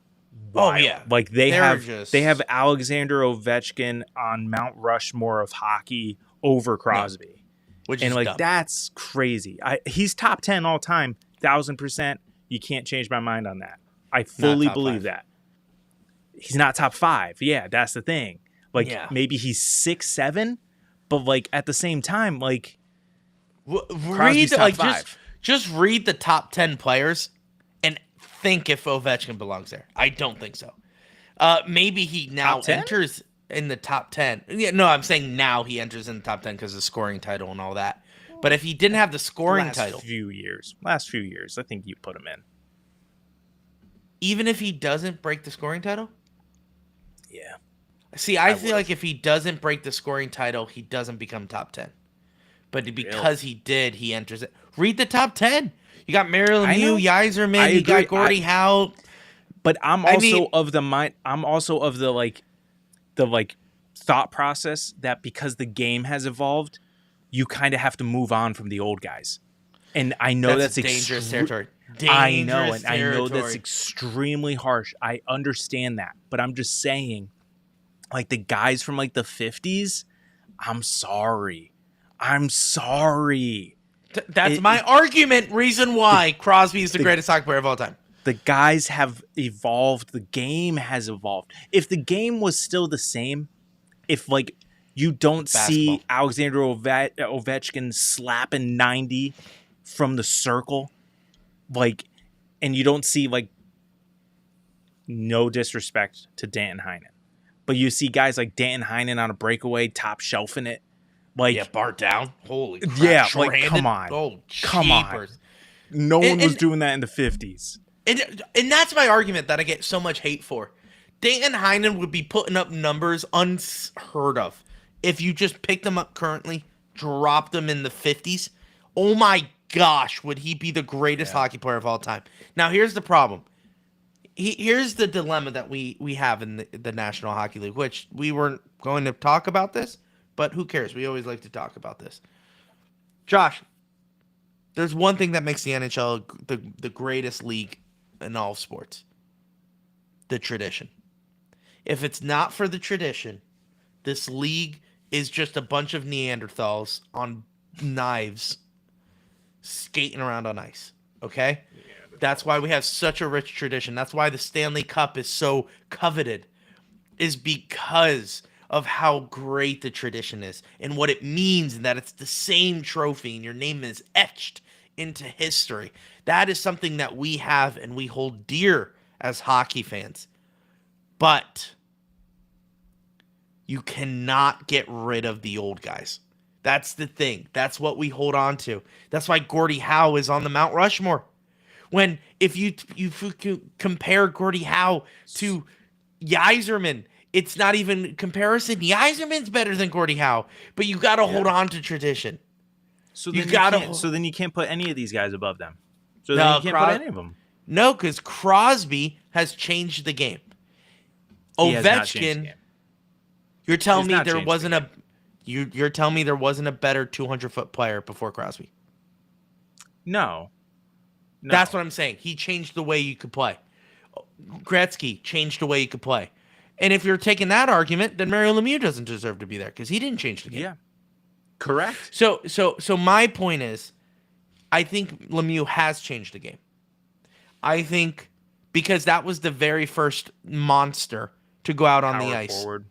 Speaker 3: Oh, yeah.
Speaker 4: They
Speaker 3: They're
Speaker 4: have Alexander Ovechkin on Mount Rushmore of hockey over Crosby.
Speaker 3: Which
Speaker 4: And
Speaker 3: is dumb.
Speaker 4: that's crazy. He's top 10 all time, 1000%. You can't change my mind on that. I fully
Speaker 3: top
Speaker 4: believe
Speaker 3: 5.
Speaker 4: that. He's not top 5. Yeah, that's the thing. Maybe he's 6, 7, but at the same time,
Speaker 3: read
Speaker 4: Crosby's top 5.
Speaker 3: just read the top 10 players and think if Ovechkin belongs there. I don't think so. Maybe he now
Speaker 4: Top 10?
Speaker 3: enters in the top 10. Yeah, no, I'm saying now he enters in the top 10 because of the scoring title and all that. But if he didn't have the scoring title,
Speaker 4: last few years, I think you put him in.
Speaker 3: even if he doesn't break the scoring title,
Speaker 4: Yeah.
Speaker 3: see, I feel like if he doesn't break the scoring title, he doesn't become top 10. But because he did, he enters it. Read the top 10. You got Mario
Speaker 4: I know.
Speaker 3: Lemieux, Yzerman,
Speaker 4: I
Speaker 3: you got
Speaker 4: agree.
Speaker 3: Gordie Howe.
Speaker 4: But I'm also of the mind. I'm also of the thought process that because the game has evolved, you kind of have to move on from the old guys. And I know that's
Speaker 3: dangerous territory.
Speaker 4: I know, and I know that's
Speaker 3: territory.
Speaker 4: extremely harsh. I understand that, but I'm just saying, the guys from the 50s. I'm sorry.
Speaker 3: That's my argument. Reason why Crosby is the greatest hockey player of all time.
Speaker 4: The guys have evolved. The game has evolved. If the game was still the same, if you don't see Alexander Ovechkin slapping 90 from the circle, and you don't see no disrespect to Danton Heinen, but you see guys like Danton Heinen on a breakaway, top shelfing it,
Speaker 3: bar down. Holy crap.
Speaker 4: Yeah,
Speaker 3: short-handed.
Speaker 4: come on.
Speaker 3: Oh,
Speaker 4: Come on.
Speaker 3: jeepers.
Speaker 4: no one was
Speaker 3: and-
Speaker 4: doing that in the 50s.
Speaker 3: And that's my argument that I get so much hate for. Danton Heinen would be putting up numbers unheard of if you just picked them up currently, dropped them in the 50s. Oh my gosh, would he be the greatest hockey player of all time? Now, here's the problem. here's the dilemma that we have in the National Hockey League, which we weren't going to talk about this, but who cares? We always like to talk about this. Josh, there's one thing that makes the NHL the greatest league in all of sports. The tradition. If it's not for the tradition, this league is just a bunch of Neanderthals on knives skating around on ice. Okay? That's why we have such a rich tradition. That's why the Stanley Cup is so coveted, is because of how great the tradition is and what it means, and that it's the same trophy and your name is etched into history. That is something that we have and we hold dear as hockey fans. But you cannot get rid of the old guys. That's the thing. That's what we hold on to. That's why Gordie Howe is on the Mount Rushmore. When if you compare Gordie Howe to Yzerman, it's not even comparison. Yzerman's better than Gordie Howe, but you got to hold on to tradition.
Speaker 4: So
Speaker 3: You
Speaker 4: then
Speaker 3: gotta-
Speaker 4: so then you can't put any of these guys above them. So then you can't put any of them.
Speaker 3: No, because Crosby has changed the game.
Speaker 4: He has not changed the
Speaker 3: Ovechkin,
Speaker 4: game.
Speaker 3: you're telling
Speaker 4: He's
Speaker 3: me
Speaker 4: not
Speaker 3: there
Speaker 4: changed
Speaker 3: wasn't
Speaker 4: the
Speaker 3: a you're telling me there wasn't a better 200-foot player before Crosby.
Speaker 4: No.
Speaker 3: That's what I'm saying. He changed the way you could play. Gretzky changed the way you could play. And if you're taking that argument, then Mario Lemieux doesn't deserve to be there because he didn't change the game.
Speaker 4: Yeah. Correct.
Speaker 3: So my point is, I think Lemieux has changed the game. I think because that was the very first monster to go out on the
Speaker 4: Power
Speaker 3: ice.
Speaker 4: forward.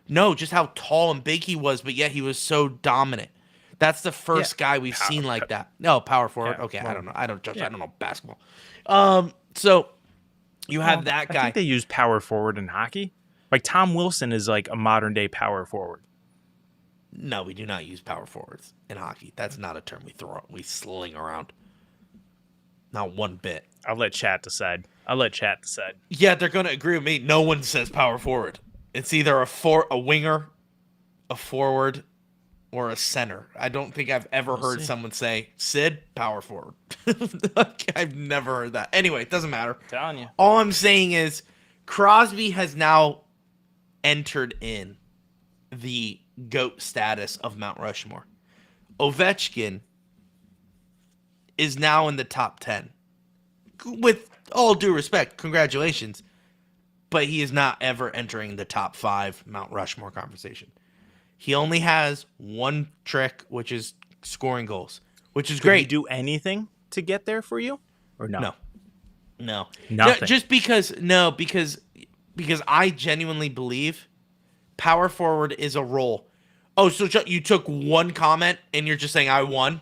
Speaker 3: No, just how tall and big he was, but yet he was so dominant. That's the first guy we've seen like that. No, power forward.
Speaker 4: Yeah,
Speaker 3: Okay,
Speaker 4: well,
Speaker 3: I don't know. I don't judge.
Speaker 4: yeah.
Speaker 3: I don't know basketball. So you have that guy.
Speaker 4: I think they use power forward in hockey. Like Tom Wilson is like a modern day power forward.
Speaker 3: No, we do not use power forwards in hockey. That's not a term we sling around. Not one bit.
Speaker 4: I'll let chat decide.
Speaker 3: Yeah, they're gonna agree with me. No one says power forward. It's either a winger, a forward, or a center. I don't think I've ever heard someone say Sid power forward. I've never heard that. Anyway, it doesn't matter.
Speaker 4: Telling you.
Speaker 3: All I'm saying is Crosby has now entered in the GOAT status of Mount Rushmore. Ovechkin is now in the top 10. With all due respect, congratulations. But he is not ever entering the top 5 Mount Rushmore conversation. He only has one trick, which is scoring goals, which is
Speaker 4: Did
Speaker 3: great.
Speaker 4: he do anything to get there for you? Or no?
Speaker 3: No.
Speaker 4: Nothing.
Speaker 3: Just because I genuinely believe power forward is a role. Oh, so you took one comment and you're just saying I won?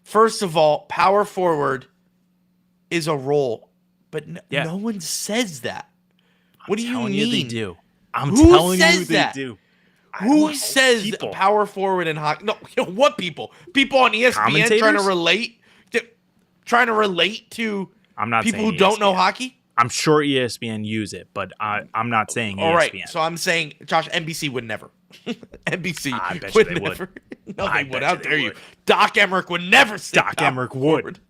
Speaker 3: First of all, power forward is a role, but no one says that. What do you
Speaker 4: Telling
Speaker 3: mean?
Speaker 4: you they do. I'm
Speaker 3: Who
Speaker 4: telling
Speaker 3: says
Speaker 4: you they
Speaker 3: that?
Speaker 4: do. I
Speaker 3: Who
Speaker 4: don't know.
Speaker 3: says
Speaker 4: People.
Speaker 3: power forward in hockey? No, what people? People on ESPN trying to
Speaker 4: Commentators?
Speaker 3: relate, to
Speaker 4: I'm not
Speaker 3: people
Speaker 4: saying
Speaker 3: who don't know
Speaker 4: ESPN.
Speaker 3: hockey.
Speaker 4: I'm sure ESPN use it, but I'm not saying ESPN.
Speaker 3: All right, so I'm saying, Josh, NBC would never. NBC
Speaker 4: I bet you they would.
Speaker 3: never. No,
Speaker 4: I
Speaker 3: they
Speaker 4: bet
Speaker 3: would.
Speaker 4: you
Speaker 3: How
Speaker 4: they
Speaker 3: dare you?
Speaker 4: would.
Speaker 3: Doc Emmerich would never say
Speaker 4: Doc
Speaker 3: power
Speaker 4: Emmerich would.
Speaker 3: forward.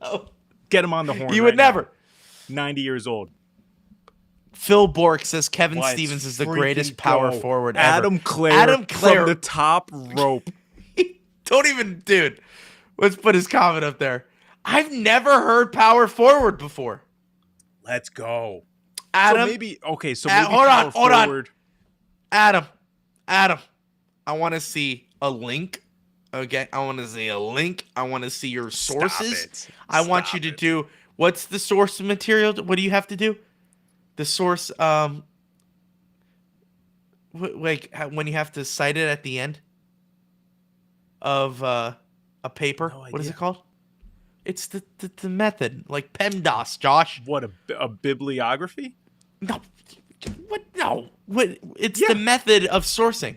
Speaker 3: No,
Speaker 4: Get him on the horn.
Speaker 3: he
Speaker 4: right
Speaker 3: would
Speaker 4: now.
Speaker 3: never.
Speaker 4: 90 years old.
Speaker 3: Phil Bork says Kevin
Speaker 4: Let's
Speaker 3: Stevens is the
Speaker 4: freaking
Speaker 3: greatest power
Speaker 4: go.
Speaker 3: forward ever.
Speaker 4: Adam Clare from the top rope.
Speaker 3: Don't even, dude. Let's put his comment up there. I've never heard power forward before.
Speaker 4: Let's go.
Speaker 3: Adam,
Speaker 4: So maybe maybe
Speaker 3: hold on,
Speaker 4: power
Speaker 3: hold on.
Speaker 4: forward.
Speaker 3: Adam, I want to see a link. Okay, I want to see a link. I want to see your sources.
Speaker 4: it.
Speaker 3: I want
Speaker 4: Stop
Speaker 3: you to
Speaker 4: it.
Speaker 3: do. What's the source material? What do you have to do? The source. When you have to cite it at the end of a paper.
Speaker 4: No
Speaker 3: What is
Speaker 4: idea.
Speaker 3: it called? It's the method, like PEMDAS, Josh.
Speaker 4: What a bibliography?
Speaker 3: No, what? No, what? It's the method of sourcing.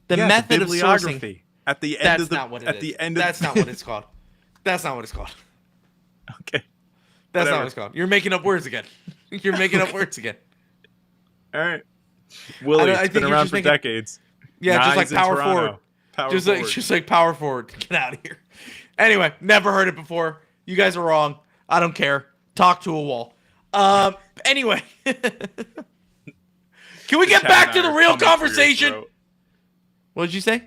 Speaker 3: The
Speaker 4: Yeah,
Speaker 3: method of sourcing.
Speaker 4: bibliography. At the end
Speaker 3: That's
Speaker 4: of the
Speaker 3: not what it
Speaker 4: at
Speaker 3: is.
Speaker 4: the end
Speaker 3: That's
Speaker 4: of
Speaker 3: not what it's called. That's not what it's called.
Speaker 4: Okay.
Speaker 3: That's not
Speaker 4: Whatever.
Speaker 3: what it's called. You're making up words again. You're making up words again.
Speaker 4: All right. Willie,
Speaker 3: I
Speaker 4: it's
Speaker 3: think
Speaker 4: been
Speaker 3: you're
Speaker 4: around
Speaker 3: just
Speaker 4: for
Speaker 3: making-
Speaker 4: decades.
Speaker 3: Yeah, just like
Speaker 4: Nines in
Speaker 3: power
Speaker 4: Toronto.
Speaker 3: forward.
Speaker 4: Power
Speaker 3: Just
Speaker 4: forward.
Speaker 3: like power forward. Get out of here. Anyway, never heard it before. You guys are wrong. I don't care. Talk to a wall. Anyway, can we get back to the real conversation? What did you say?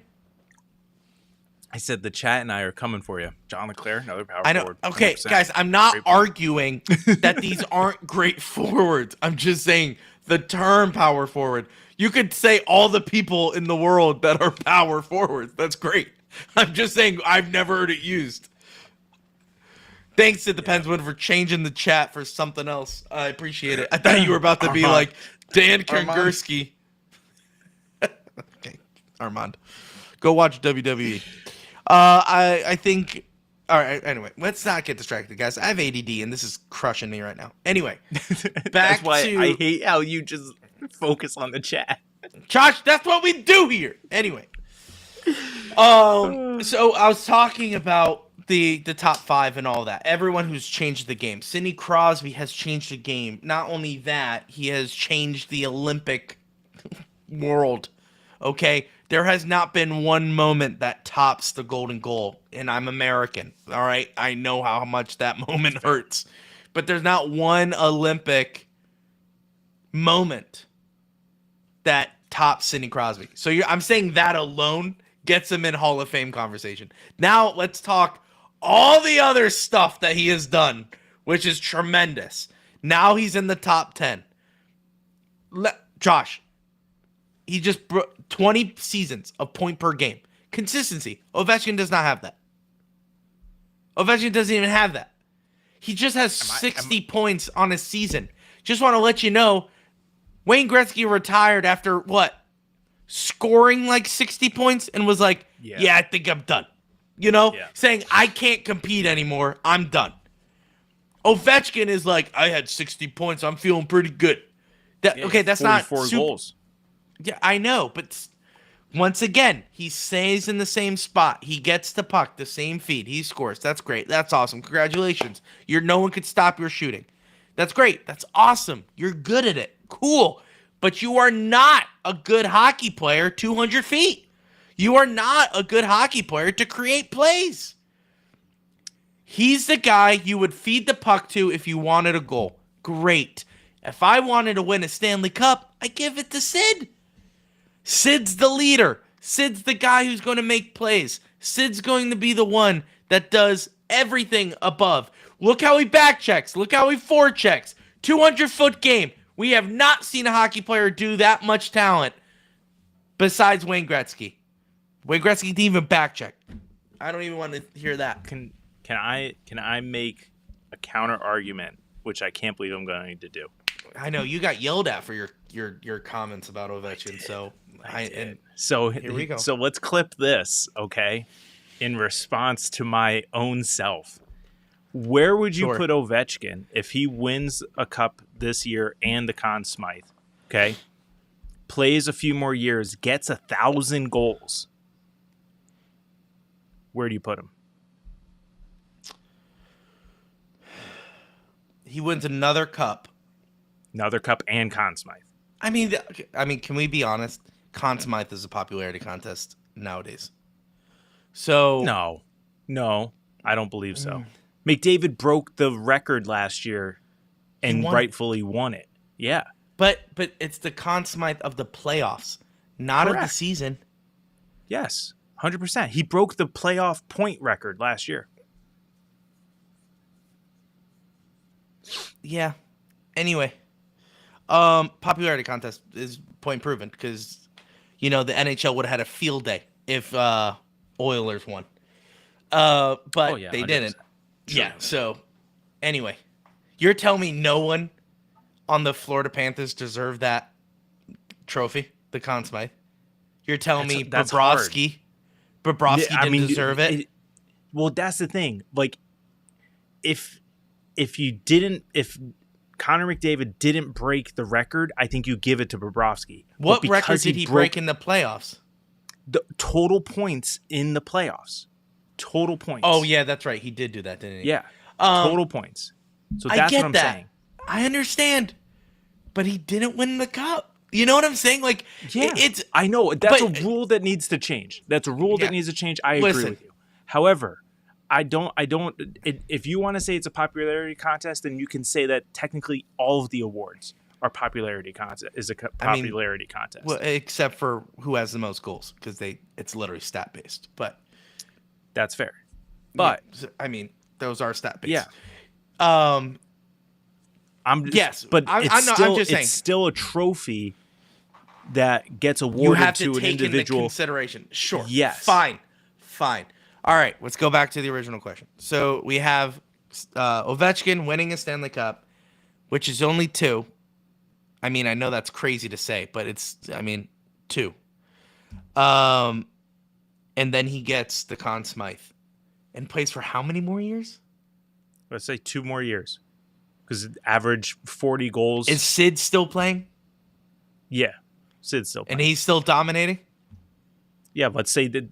Speaker 4: I said the chat and I are coming for you. John LeClaire, another power
Speaker 3: I know.
Speaker 4: forward.
Speaker 3: Okay,
Speaker 4: 100%.
Speaker 3: guys, I'm not
Speaker 4: Great point.
Speaker 3: arguing that these aren't great forwards. I'm just saying the term power forward. You could say all the people in the world that are power forwards. That's great. I'm just saying I've never heard it used. Thanks to the Penswood for changing the chat for something else. I appreciate it. I thought you were about to be like Dan Kangursky. Okay, Armand. Go watch WWE. I think. All right. Anyway, let's not get distracted, guys. I have ADD, and this is crushing me right now. Anyway, back
Speaker 4: That's why
Speaker 3: to
Speaker 4: I hate how you just focus on the chat.
Speaker 3: Josh. That's what we do here. Anyway, so I was talking about the top 5 and all that. Everyone who's changed the game. Sidney Crosby has changed the game. Not only that, he has changed the Olympic world. Okay. There has not been one moment that tops the golden goal, and I'm American, all right? I know how much that moment hurts. But there's not one Olympic moment that tops Sidney Crosby. So I'm saying that alone gets him in Hall of Fame conversation. Now let's talk all the other stuff that he has done, which is tremendous. Now he's in the top 10. Josh. He just 20 seasons of point per game. Consistency. Ovechkin does not have that. Ovechkin doesn't even have that. He just has 60 points on a season. Just want to let you know, Wayne Gretzky retired after what? Scoring like 60 points and was like, yeah I think I'm done. You know? Yeah. Saying, I can't compete anymore. I'm done. Ovechkin is like, I had 60 points. I'm feeling pretty good. Okay, that's not
Speaker 4: 44 goals.
Speaker 3: Yeah, I know, but once again, he stays in the same spot. He gets the puck, the same feed. He scores. That's great. That's awesome. Congratulations. No one could stop your shooting. That's great. That's awesome. You're good at it. Cool. But you are not a good hockey player 200 feet. You are not a good hockey player to create plays. He's the guy you would feed the puck to if you wanted a goal. Great. If I wanted to win a Stanley Cup, I give it to Sid. Sid's the leader. Sid's the guy who's going to make plays. Sid's going to be the one that does everything above. Look how he back checks. Look how he forechecks. 200-foot game. We have not seen a hockey player do that much talent besides Wayne Gretzky. Wayne Gretzky didn't even back check. I don't even want to hear that.
Speaker 4: Can I make a counter argument, which I can't believe I'm going to do?
Speaker 3: I know you got yelled at for your comments about Ovechkin, so
Speaker 4: here we go. So let's clip this, okay? In response to my own self, where would you put Ovechkin if he wins a cup this year and the Conn Smythe? Okay, plays a few more years, gets 1,000 goals. Where do you put him?
Speaker 3: He wins another cup
Speaker 4: and Conn Smythe.
Speaker 3: I mean, can we be honest? Conn Smythe is a popularity contest nowadays. So
Speaker 4: no, I don't believe so. McDavid broke the record last year and rightfully won it. Yeah,
Speaker 3: but it's the Conn Smythe of the playoffs, not
Speaker 4: Correct.
Speaker 3: of the season.
Speaker 4: Yes, 100%. He broke the playoff point record last year.
Speaker 3: Yeah. Anyway, popularity contest is point proven because, the NHL would have had a field day if Oilers won. But they 100%. Didn't. Yeah. So, anyway, you're telling me no one on the Florida Panthers deserved that trophy, the Conn Smythe? You're telling me Bobrovsky didn't deserve it?
Speaker 4: Well, that's the thing. Like, if Connor McDavid didn't break the record, I think you give it to Bobrovsky.
Speaker 3: What record did he break in the playoffs?
Speaker 4: The total points in the playoffs. Total points.
Speaker 3: Oh, yeah, that's right. He did do that, didn't he?
Speaker 4: Yeah. Total points. So that's what I'm saying.
Speaker 3: I understand. But he didn't win the cup. You know what I'm saying? Like,
Speaker 4: yeah, I know. That's a rule that needs to change. That's a rule that needs to change. I agree with you. However, If you want to say it's a popularity contest, then you can say that technically all of the awards are popularity contest. Popularity contest.
Speaker 3: Well, except for who has the most goals, because it's literally stat based. But
Speaker 4: that's fair. But
Speaker 3: yeah, I mean, those are stat based.
Speaker 4: Yeah.
Speaker 3: Yes,
Speaker 4: but
Speaker 3: I'm just saying,
Speaker 4: it's still a trophy that gets awarded
Speaker 3: you have to
Speaker 4: an
Speaker 3: take
Speaker 4: individual.
Speaker 3: into consideration. Sure.
Speaker 4: Yes.
Speaker 3: Fine. All right, let's go back to the original question. So we have Ovechkin winning a Stanley Cup, which is only 2. I mean, I know that's crazy to say, but it's 2. And then he gets the Conn Smythe and plays for how many more years?
Speaker 4: Let's say 2 more years. Because average 40 goals.
Speaker 3: Is Sid still playing?
Speaker 4: Yeah. Sid's still playing.
Speaker 3: And he's still dominating?
Speaker 4: Yeah, let's say that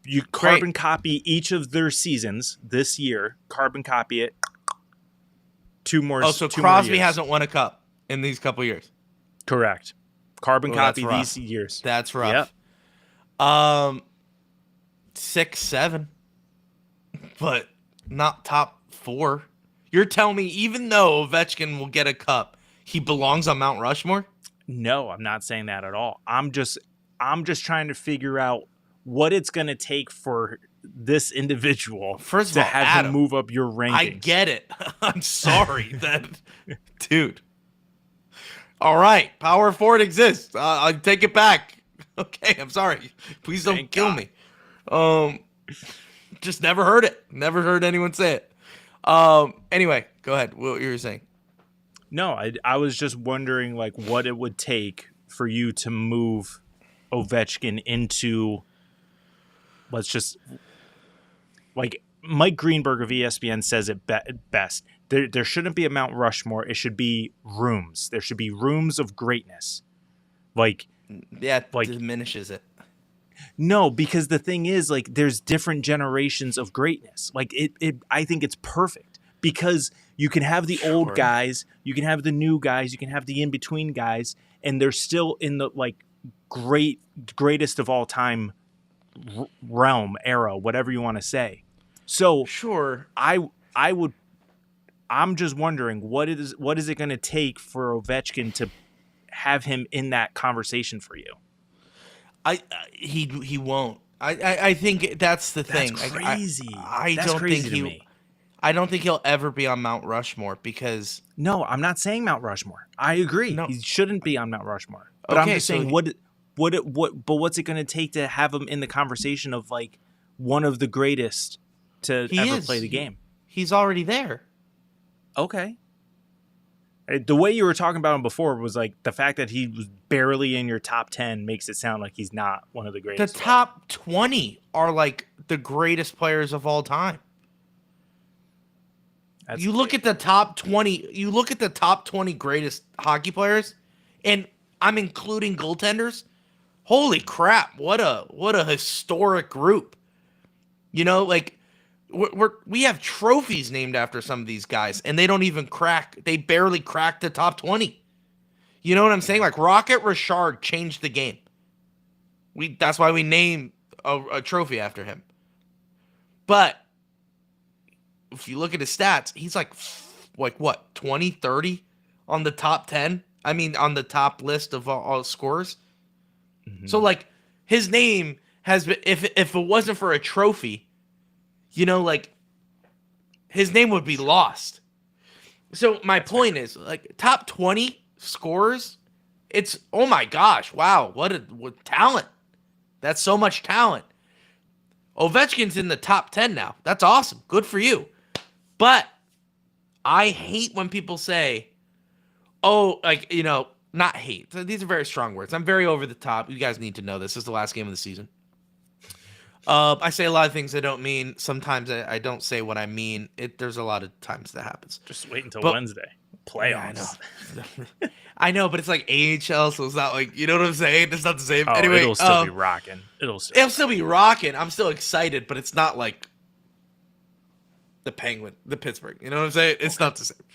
Speaker 4: you carbon copy each of their seasons this year. Carbon copy it. 2 more.
Speaker 3: Oh, so Crosby hasn't won a cup in these couple years.
Speaker 4: Correct. Carbon copy these years.
Speaker 3: That's rough. Yep. 6, 7, but not top 4. You're telling me even though Ovechkin will get a cup, he belongs on Mount Rushmore?
Speaker 4: No, I'm not saying that at all. I'm just trying to figure out what it's going to take for this individual to have
Speaker 3: Adam,
Speaker 4: him move up your rankings.
Speaker 3: I get it. I'm sorry that, dude. All right, power forward exists. I'll take it back. Okay, I'm sorry. Please don't kill me. Just never heard it. Never heard anyone say it. Anyway, go ahead. What you were saying?
Speaker 4: No, I was just wondering like what it would take for you to move Ovechkin into, let's just, like Mike Greenberg of ESPN says it best. There shouldn't be a Mount Rushmore. It should be rooms. There should be rooms of greatness. Like,
Speaker 3: yeah, like diminishes it.
Speaker 4: No, because the thing is, like, there's different generations of greatness. Like, I think it's perfect because you can have the old guys, you can have the new guys, you can have the in-between guys, and they're still in the, like, greatest of all time realm, era, whatever you want to say. So,
Speaker 3: sure,
Speaker 4: I'm just wondering, what is it going to take for Ovechkin to have him in that conversation for you?
Speaker 3: He won't. I think that's the thing.
Speaker 4: That's crazy.
Speaker 3: I don't think he'll ever be on Mount Rushmore because
Speaker 4: no, I'm not saying Mount Rushmore. I agree. No. He shouldn't be on Mount Rushmore. But
Speaker 3: okay,
Speaker 4: I'm just saying but what's it going to take to have him in the conversation of like one of the greatest to ever play the game?
Speaker 3: He's already there.
Speaker 4: Okay. The way you were talking about him before was like the fact that he was barely in your top 10 makes it sound like he's not one of the greatest.
Speaker 3: The top 20 are like the greatest players of all time. You look at the top 20, you look at the top 20 greatest hockey players, and I'm including goaltenders. Holy crap, what a historic group. You know, like we have trophies named after some of these guys, and they don't even they barely crack the top 20. You know what I'm saying? Like Rocket Richard changed the game. That's why we name a trophy after him. But if you look at his stats, he's like what, 20, 30 on the top 10? I mean, on the top list of all scorers. Mm-hmm. So like his name has been, if it wasn't for a trophy, you know, like his name would be lost. So my point is, like, top 20 scorers, it's, oh my gosh, wow, what talent. That's so much talent. Ovechkin's in the top 10 now. That's awesome. Good for you. But I hate when people say, oh, like, you know, not hate. These are very strong words. I'm very over the top. You guys need to know this. This is the last game of the season. I say a lot of things I don't mean. Sometimes I don't say what I mean. There's a lot of times that happens.
Speaker 4: Just wait until Wednesday. Playoffs.
Speaker 3: Yeah, I know, but it's like AHL, so it's not like, you know what I'm saying? It's not the same.
Speaker 4: Oh,
Speaker 3: anyway,
Speaker 4: it'll still be rocking. It'll
Speaker 3: still be rocking. I'm still excited, but it's not like the Pittsburgh. You know what I'm saying? It's not the same.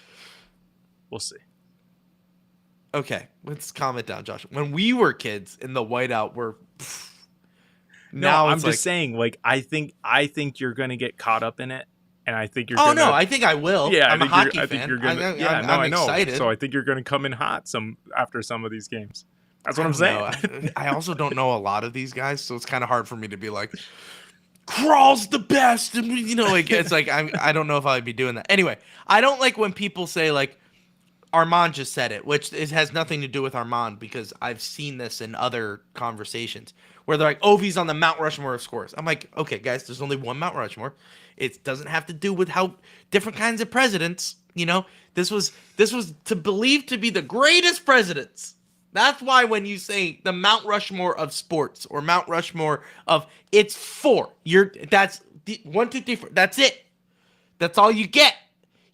Speaker 4: We'll see.
Speaker 3: Okay, let's calm it down, Josh. When we were kids in the whiteout, now
Speaker 4: I'm
Speaker 3: it's
Speaker 4: just saying, like, I think you're gonna get caught up in it, and I think you're.
Speaker 3: Oh
Speaker 4: gonna,
Speaker 3: no, I think I will.
Speaker 4: Yeah,
Speaker 3: I'm a hockey fan.
Speaker 4: I think you're gonna.
Speaker 3: I'm
Speaker 4: I know.
Speaker 3: excited.
Speaker 4: So I think you're gonna come in hot after some of these games. That's what I'm
Speaker 3: I
Speaker 4: saying.
Speaker 3: don't know. I also don't know a lot of these guys, so it's kind of hard for me to be like, Crawl's the best, and like it's like I don't know if I'd be doing that. Anyway, I don't like when people say like Armand just said it, which has nothing to do with Armand because I've seen this in other conversations where they're like, Ovi's on the Mount Rushmore of scores. I'm like, okay, guys, there's only one Mount Rushmore. It doesn't have to do with how different kinds of presidents. This was to believe to be the greatest presidents. That's why when you say the Mount Rushmore of sports or Mount Rushmore of, it's 4. That's 1, 2, 3, 4. That's it. That's all you get.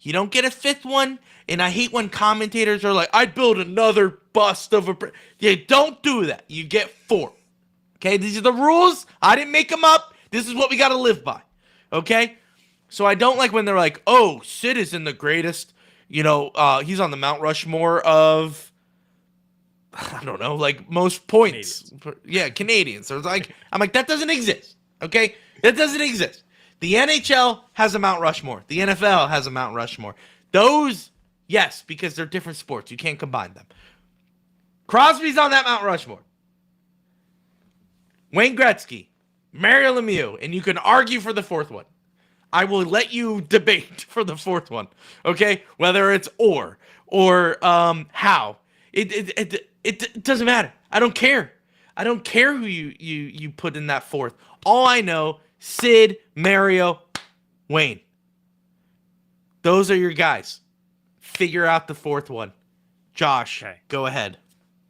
Speaker 3: You don't get a 5th one. And I hate when commentators are like, I'd build another bust of a... You don't do that. You get 4. Okay? These are the rules. I didn't make them up. This is what we got to live by. Okay? So I don't like when they're like, oh, Sid is in the greatest, he's on the Mount Rushmore of, I don't know, like most points.
Speaker 4: Canadians.
Speaker 3: Yeah, Canadians. So it's like, I'm like, that doesn't exist. Okay? That doesn't exist. The NHL has a Mount Rushmore. The NFL has a Mount Rushmore. Those... Yes, because they're different sports. You can't combine them. Crosby's on that Mount Rushmore. Wayne Gretzky, Mario Lemieux, and you can argue for the 4th one. I will let you debate for the 4th one, okay? Whether it's or how. It doesn't matter. I don't care. I don't care who you put in that 4th. All I know, Sid, Mario, Wayne. Those are your guys. Figure out the 4th one. Josh,
Speaker 4: Okay.
Speaker 3: Go ahead.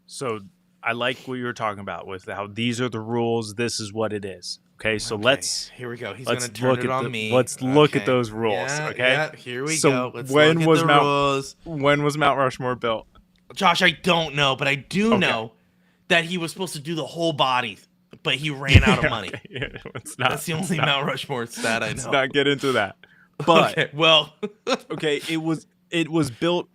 Speaker 4: So I like what you were talking about with how these are the rules. This is what it is. Okay, so let's
Speaker 3: Here we go. He's going to
Speaker 4: look
Speaker 3: turn it
Speaker 4: at
Speaker 3: on me.
Speaker 4: Let's look at
Speaker 3: Okay.
Speaker 4: those rules.
Speaker 3: Yeah,
Speaker 4: okay.
Speaker 3: Yeah, here we
Speaker 4: So
Speaker 3: go. Let's
Speaker 4: when
Speaker 3: look
Speaker 4: was
Speaker 3: at the rules.
Speaker 4: When was Mount Rushmore built?
Speaker 3: Josh, I don't know, but I do
Speaker 4: Okay.
Speaker 3: know that he was supposed to do the whole body, but he ran out of money.
Speaker 4: Okay, yeah, it's not,
Speaker 3: That's the only Mount Rushmore stat I know.
Speaker 4: Let's not get into that. But
Speaker 3: Okay, well,
Speaker 4: okay, it was built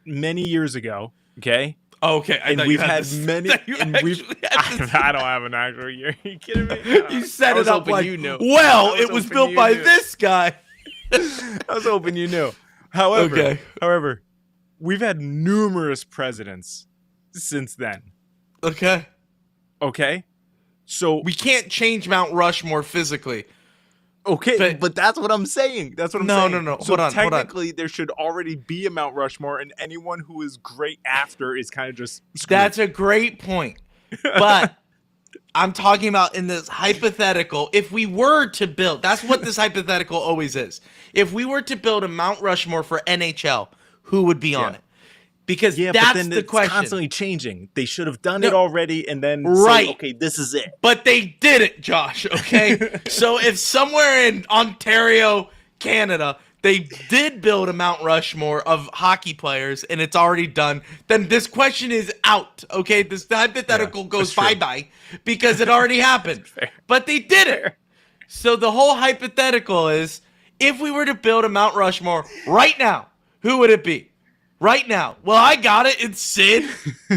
Speaker 4: many years ago. Okay.
Speaker 3: okay. I
Speaker 4: And
Speaker 3: thought
Speaker 4: we've
Speaker 3: you
Speaker 4: had
Speaker 3: this-
Speaker 4: many.
Speaker 3: that you
Speaker 4: And we've.
Speaker 3: actually had this-
Speaker 4: I don't have an actual year. Are you kidding me?
Speaker 3: You set
Speaker 4: I was
Speaker 3: it up
Speaker 4: hoping
Speaker 3: like,
Speaker 4: you knew.
Speaker 3: well,
Speaker 4: I
Speaker 3: it was
Speaker 4: hoping
Speaker 3: built
Speaker 4: you
Speaker 3: by
Speaker 4: knew.
Speaker 3: this guy.
Speaker 4: I was hoping you knew. However,
Speaker 3: Okay.
Speaker 4: we've had numerous presidents since then.
Speaker 3: Okay.
Speaker 4: Okay, so
Speaker 3: We can't change Mount Rushmore physically.
Speaker 4: okay,
Speaker 3: but-
Speaker 4: but that's what I'm saying. That's what I'm
Speaker 3: No,
Speaker 4: saying.
Speaker 3: no, no.
Speaker 4: So
Speaker 3: Hold on.
Speaker 4: technically, there should already be a Mount Rushmore, and anyone who is great after is kind of just screwed.
Speaker 3: That's a great point. But I'm talking about in this hypothetical, if we were to build, that's what this hypothetical always is. If we were to build a Mount Rushmore for NHL, who would be on
Speaker 4: Yeah.
Speaker 3: it? Because
Speaker 4: yeah,
Speaker 3: that's
Speaker 4: but then
Speaker 3: the
Speaker 4: it's
Speaker 3: question.
Speaker 4: constantly changing. They should have done
Speaker 3: No.
Speaker 4: it already, and then
Speaker 3: Right.
Speaker 4: say, okay, this is it.
Speaker 3: But they didn't, Josh, okay? So if somewhere in Ontario, Canada, they did build a Mount Rushmore of hockey players and it's already done, then this question is out, okay? This hypothetical
Speaker 4: Yeah,
Speaker 3: goes
Speaker 4: that's true.
Speaker 3: bye-bye because it already happened.
Speaker 4: Fair.
Speaker 3: But they did it. So the whole hypothetical is, if we were to build a Mount Rushmore right now, who would it be? Right now. Well, I got it. It's Sid,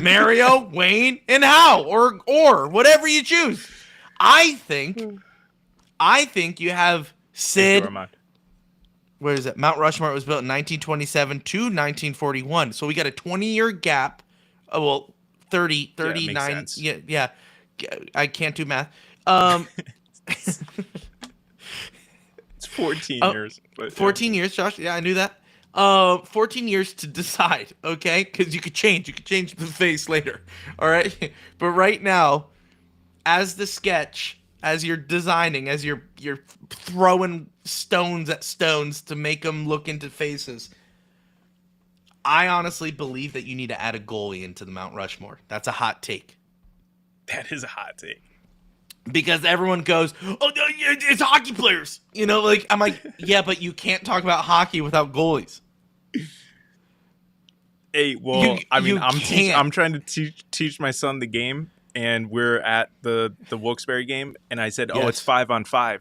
Speaker 3: Mario, Wayne, and Hal, or whatever you choose. I think you have Sid.
Speaker 4: Armand.
Speaker 3: Where is it? Mount Rushmore was built in 1927 to 1941. So we got a 20-year gap. Oh, well, 30,
Speaker 4: Yeah, it makes
Speaker 3: 39.
Speaker 4: sense.
Speaker 3: Yeah. I can't do math.
Speaker 4: It's 14
Speaker 3: Oh,
Speaker 4: years. But, yeah.
Speaker 3: 14 years, Josh. Yeah, I knew that. 14 years to decide, okay? Because you could change. You could change the face later, all right? But right now, as the sketch, as you're designing, as you're throwing stones at stones to make them look into faces, I honestly believe that you need to add a goalie into the Mount Rushmore. That's a hot take.
Speaker 4: That is a hot take.
Speaker 3: Because everyone goes, oh, no, it's hockey players. I'm like, yeah, but you can't talk about hockey without goalies.
Speaker 4: Hey, well,
Speaker 3: You can't.
Speaker 4: I'm trying to teach my son the game, and we're at the Wilkes-Barre game, and I said,
Speaker 3: Yes.
Speaker 4: it's 5-on-5,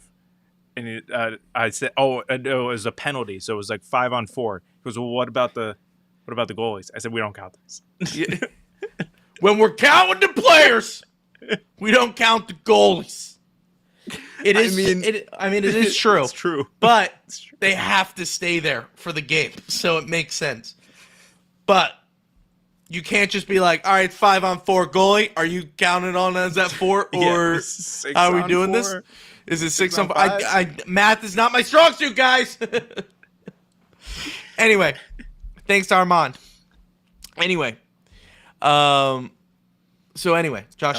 Speaker 4: and I said, it was a penalty, so it was like 5-on-4. He goes, well, what about the goalies? I said, we don't count this.
Speaker 3: Yeah. When we're counting the players, we don't count the goalies. It is.
Speaker 4: mean-
Speaker 3: It is true.
Speaker 4: It's true.
Speaker 3: But they have to stay there for the game, so it makes sense. But you can't just be like, all right, 5-on-4 goalie. Are you counting on us at 4, or how are we doing this? Is it 6-on-4? I math is not my strong suit, guys. Anyway, thanks to Armand. Anyway, Josh,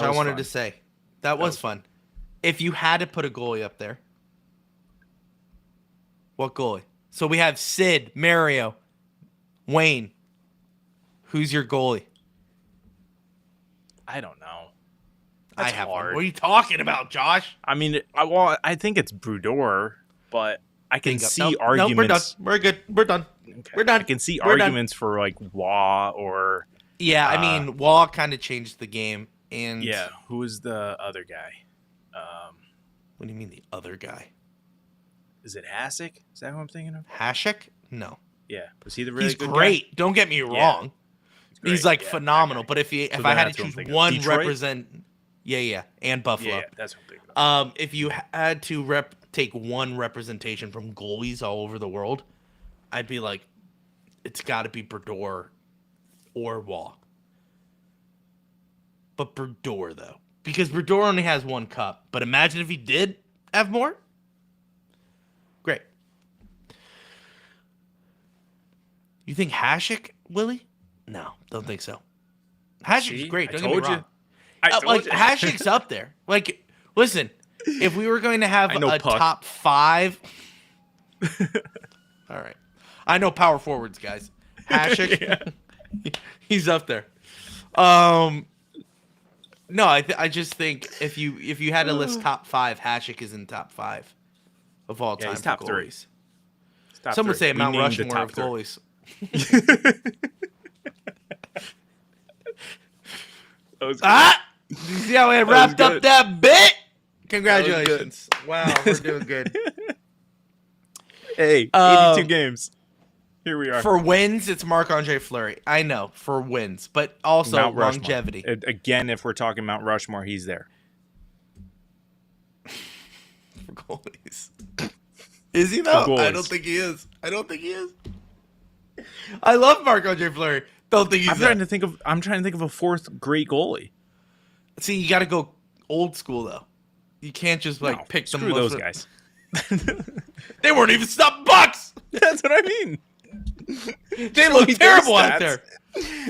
Speaker 3: I wanted
Speaker 4: fun.
Speaker 3: to say that was fun. If you had to put a goalie up there, what goalie? So we have Sid, Mario, Wayne. Who's your goalie?
Speaker 4: I don't know.
Speaker 3: I
Speaker 4: That's
Speaker 3: have one.
Speaker 4: hard.
Speaker 3: What are you talking about, Josh?
Speaker 4: I mean, I think it's Brudor, but I can see arguments.
Speaker 3: No, we're done. We're done.
Speaker 4: Okay.
Speaker 3: We're done.
Speaker 4: I can see
Speaker 3: We're done.
Speaker 4: arguments for like Wah or
Speaker 3: Yeah, I mean, Wall kind of changed the game. And
Speaker 4: who is the other guy?
Speaker 3: What do you mean the other guy?
Speaker 4: Is it Hasek? Is that who I'm thinking of?
Speaker 3: Hashik? No.
Speaker 4: Yeah, was he the really
Speaker 3: He's
Speaker 4: good
Speaker 3: great.
Speaker 4: guy?
Speaker 3: Don't get me wrong.
Speaker 4: Great.
Speaker 3: He's like
Speaker 4: Yeah,
Speaker 3: phenomenal.
Speaker 4: that guy.
Speaker 3: But if
Speaker 4: So
Speaker 3: I
Speaker 4: then
Speaker 3: had
Speaker 4: that's
Speaker 3: to
Speaker 4: who I'm
Speaker 3: choose
Speaker 4: thinking of.
Speaker 3: one
Speaker 4: Detroit?
Speaker 3: represent, and Buffalo.
Speaker 4: Yeah, that's what I'm thinking of.
Speaker 3: If you had to take one representation from goalies all over the world, I'd be like, it's got to be Brodeur or Wall. But Brodeur, though. Because Brodeur only has one cup. But imagine if he did have more. Great. You think Hasek, Willie? No, don't think so. Hasek's
Speaker 4: See?
Speaker 3: great.
Speaker 4: I
Speaker 3: Don't get me
Speaker 4: told you.
Speaker 3: wrong.
Speaker 4: I told
Speaker 3: Like
Speaker 4: you.
Speaker 3: Hasek's up there. Like, listen, if we were going to have
Speaker 4: I know
Speaker 3: a
Speaker 4: Puck.
Speaker 3: top 5, all right. I know power forwards, guys. Hasek, he's up there. No, I just think if you had to list top 5, Hasek is in top 5 of all time.
Speaker 4: he's
Speaker 3: for
Speaker 4: top 3.
Speaker 3: goalies.
Speaker 4: Top
Speaker 3: Some would
Speaker 4: 3.
Speaker 3: say
Speaker 4: We
Speaker 3: Mount
Speaker 4: named the
Speaker 3: Rushmore
Speaker 4: top
Speaker 3: of
Speaker 4: 3.
Speaker 3: goalies.
Speaker 4: That was good.
Speaker 3: Ah! You see how I wrapped up
Speaker 4: good.
Speaker 3: that bit? Congratulations. Wow, we're doing good.
Speaker 4: Hey,
Speaker 3: Um,
Speaker 4: 82 games. Here we are.
Speaker 3: For wins, it's Marc-Andre Fleury. I know, for wins, but also
Speaker 4: Mount Rushmore.
Speaker 3: longevity.
Speaker 4: Again, if we're talking Mount Rushmore, he's there.
Speaker 3: For goalies. Is he though?
Speaker 4: For
Speaker 3: I
Speaker 4: goalies.
Speaker 3: don't think he is. I love Marc-Andre Fleury. Don't think he's
Speaker 4: I'm trying to think of a fourth great goalie.
Speaker 3: See, you got to go old school though. You can't just
Speaker 4: No,
Speaker 3: pick them.
Speaker 4: screw those guys.
Speaker 3: They weren't even stopping pucks.
Speaker 4: That's what I mean.
Speaker 3: They look
Speaker 4: me their
Speaker 3: terrible out
Speaker 4: stats.
Speaker 3: there.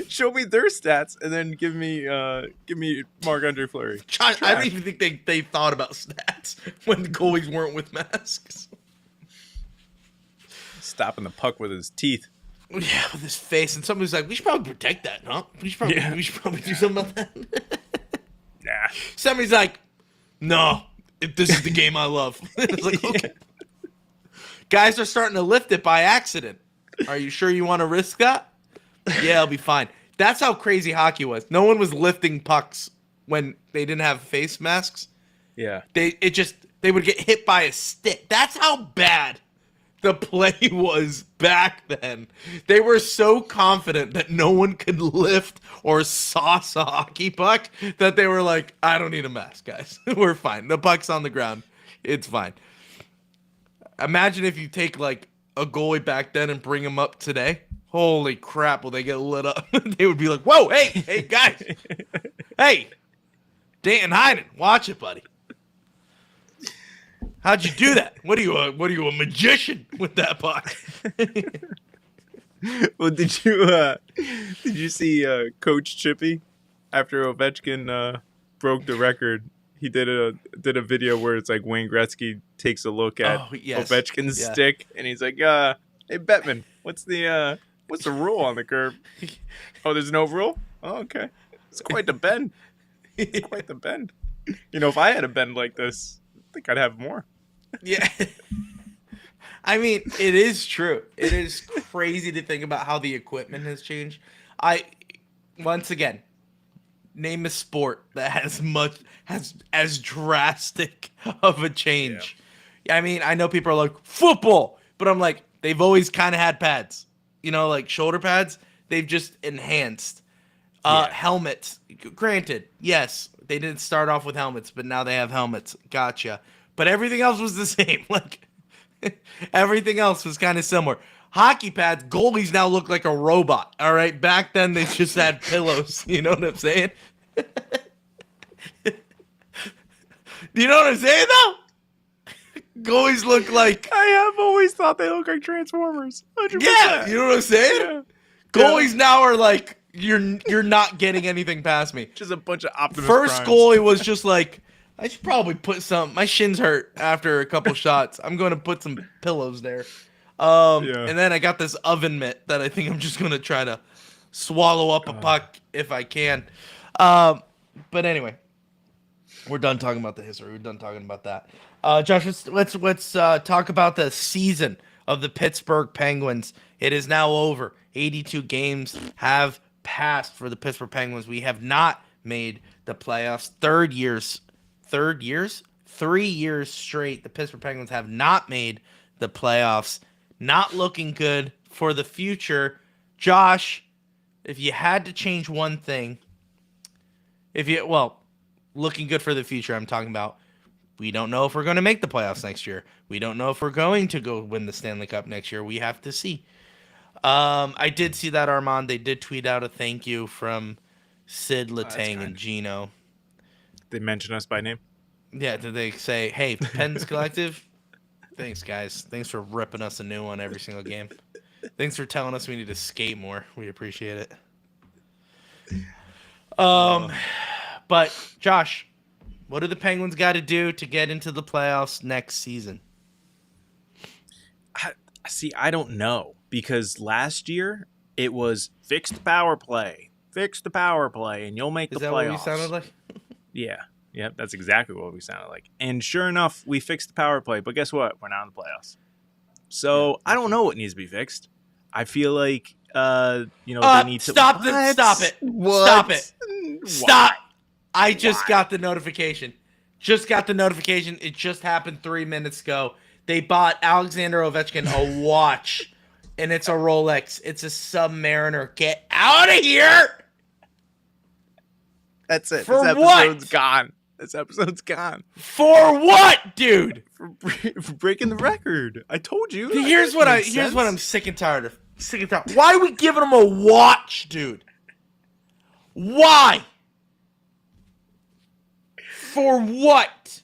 Speaker 4: Show me their stats and then give me Marc-Andre Fleury.
Speaker 3: Josh, I don't even think they thought about stats when the goalies weren't with masks.
Speaker 4: Stopping the puck with his teeth.
Speaker 3: Yeah, with his face, and somebody's like, "We should probably protect that, huh? We should probably do something about that."
Speaker 4: Nah.
Speaker 3: Somebody's like, "No, this is the game I love." It's like, okay. Guys are starting to lift it by accident. Are you sure you want to risk that? Yeah, it'll be fine. That's how crazy hockey was. No one was lifting pucks when they didn't have face masks.
Speaker 4: Yeah.
Speaker 3: They would get hit by a stick. That's how bad the play was back then. They were so confident that no one could lift or sauce a hockey puck that they were like, I don't need a mask, guys. We're fine. The puck's on the ground. It's fine. Imagine if you take like a goalie back then and bring him up today. Holy crap, will they get lit up? They would be like, whoa, hey, guys. Hey, Danton Heinen, watch it, buddy. How'd you do that? What are you, a magician with that puck?
Speaker 4: Well, did you see Coach Chippy after Ovechkin broke the record? He did a video where it's like Wayne Gretzky takes a look at Ovechkin's stick, and he's like, "Hey Bettman, what's the rule on the curve? Oh, there's no rule. Oh, okay. It's quite the bend. It's quite the bend. You know, if I had a bend like this, I think I'd have more."
Speaker 3: Yeah. I mean, it is true. It is crazy to think about how the equipment has changed. Once again, name a sport that has as drastic of a change. Yeah. I mean, I know people are like, football, but I'm like, they've always kind of had pads. You know, like shoulder pads, they've just enhanced. Helmets, granted, yes, they didn't start off with helmets, but now they have helmets. Gotcha. but everything else was the same. Like everything else was kind of similar. Hockey pads, goalies now look like a robot. All right, back then they just had pillows. You know what I'm saying? Do you know what I'm saying though? Goalies look like
Speaker 4: I have always thought they look like Transformers. 100%.
Speaker 3: yeah. You know what I'm saying?
Speaker 4: Yeah.
Speaker 3: Goalies now are like you're not getting anything past me.
Speaker 4: Just a bunch of Optimus
Speaker 3: First
Speaker 4: Primes.
Speaker 3: goalie was just like, I should probably put some. My shins hurt after a couple shots. I'm going to put some pillows there. And then I got this oven mitt that I think I'm just going to try to swallow up a puck if I can. But anyway, we're done talking about the history. We're done talking about that. Josh, let's talk about the season of the Pittsburgh Penguins. It is now over. 82 games have passed for the Pittsburgh Penguins. We have not made the playoffs. 3 years straight, the Pittsburgh Penguins have not made the playoffs. Not looking good for the future. Josh, if you had to change one thing, looking good for the future, I'm talking about. We don't know if we're going to make the playoffs next year. We don't know if we're going to go win the Stanley Cup next year. We have to see. I did see that, Armand. They did tweet out a thank you from Sid Letang and Gino.
Speaker 4: They mention us by name?
Speaker 3: Yeah, did they say, hey, Pens Collective? Thanks, guys. Thanks for ripping us a new one every single game. Thanks for telling us we need to skate more. We appreciate it. But, Josh, what do the Penguins got to do to get into the playoffs next season?
Speaker 4: I don't know, because last year it was fix the power play, and you'll make the playoffs. Is that what we sounded like? Yeah. Yep, that's exactly what we sounded like. And sure enough, we fixed the power play, but guess what? We're not in the playoffs. So I don't know what needs to be fixed. I feel like, they need to...
Speaker 3: Stop it.
Speaker 4: What?
Speaker 3: Stop it. Stop.
Speaker 4: Why?
Speaker 3: I just got the notification. It just happened 3 minutes ago. They bought Alexander Ovechkin a watch, and it's a Rolex. It's a Submariner. Get out of here!
Speaker 4: That's it.
Speaker 3: For
Speaker 4: this episode's
Speaker 3: what?
Speaker 4: Gone. This episode's gone.
Speaker 3: For what, dude?
Speaker 4: For breaking the record. I told you.
Speaker 3: Here's what I'm sick and tired of. Why are we giving him a watch, dude? Why? For what?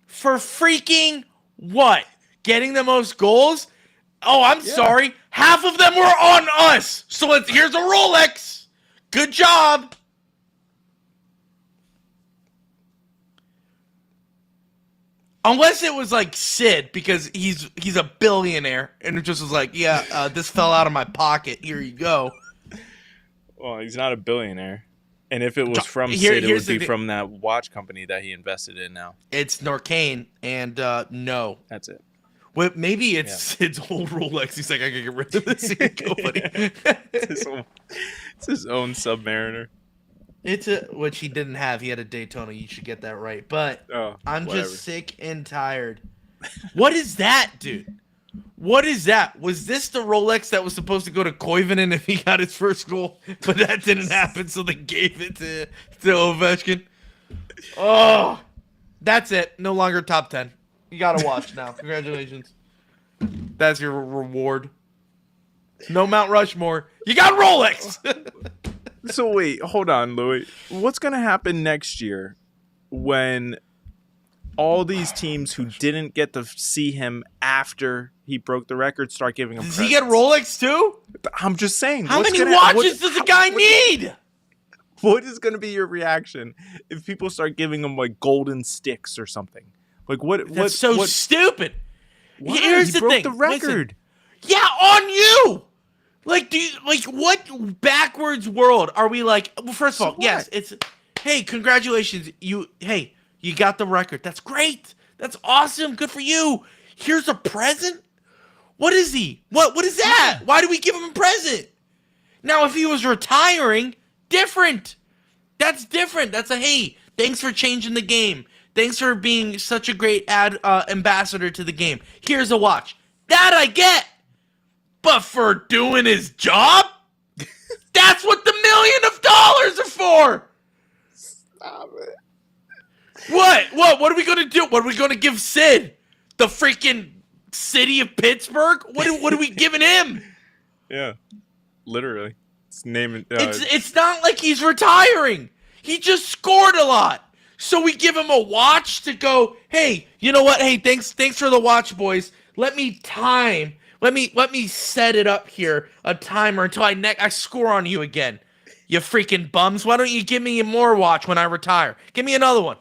Speaker 3: For freaking what? Getting the most goals? Oh, I'm sorry. Half of them were on us. So here's a Rolex. Good job. Unless it was like Sid, because he's a billionaire, and it just was like, this fell out of my pocket. Here you go.
Speaker 4: Well, he's not a billionaire. And if it was from Sid, it would be from that watch company that he invested in now. It's
Speaker 3: Norcane, and no.
Speaker 4: That's it.
Speaker 3: Well, maybe it's Sid's old Rolex. He's like, I can get rid of this company.
Speaker 4: It's his own Submariner.
Speaker 3: Which he didn't have. He had a Daytona. You should get that right. But I'm just sick and tired. What is that, dude? What is that? Was this the Rolex that was supposed to go to Koivunen if he got his first goal? But that didn't happen, so they gave it to Ovechkin. Oh, that's it. No longer top 10. You got to watch now. Congratulations. That's your reward. No Mount Rushmore. You got Rolex.
Speaker 4: So wait, hold on, Louie. What's going to happen next year when all these teams who didn't get to see him after he broke the record start giving him
Speaker 3: Does
Speaker 4: presents?
Speaker 3: he get Rolex too?
Speaker 4: I'm just saying.
Speaker 3: How many watches does a guy need?
Speaker 4: What is going to be your reaction if people start giving him like golden sticks or something? Like what?
Speaker 3: That's so stupid.
Speaker 4: Why?
Speaker 3: Here's
Speaker 4: he
Speaker 3: the
Speaker 4: broke
Speaker 3: thing.
Speaker 4: the record.
Speaker 3: Listen. Yeah, on you. Like, what backwards world are we like? Well, first of all, yes, it's, hey, congratulations. You got the record. That's great. That's awesome. Good for you. Here's a present. What is he? What is that? Why do we give him a present? Now, if he was retiring, different. That's different. That's a, hey, thanks for changing the game. Thanks for being such a great ambassador to the game. Here's a watch. That I get. But for doing his job? That's what the $1 million are for!
Speaker 4: Stop it.
Speaker 3: What? What are we gonna do? What are we gonna give Sid? The freaking city of Pittsburgh? What are we giving him?
Speaker 4: Yeah, literally. It's naming.
Speaker 3: It's not like he's retiring. He just scored a lot. So we give him a watch to go, hey, you know what? Hey, thanks for the watch, boys. Let me set it up here, a timer until I score on you again. You freaking bums. Why don't you give me more watch when I retire? Give me another one.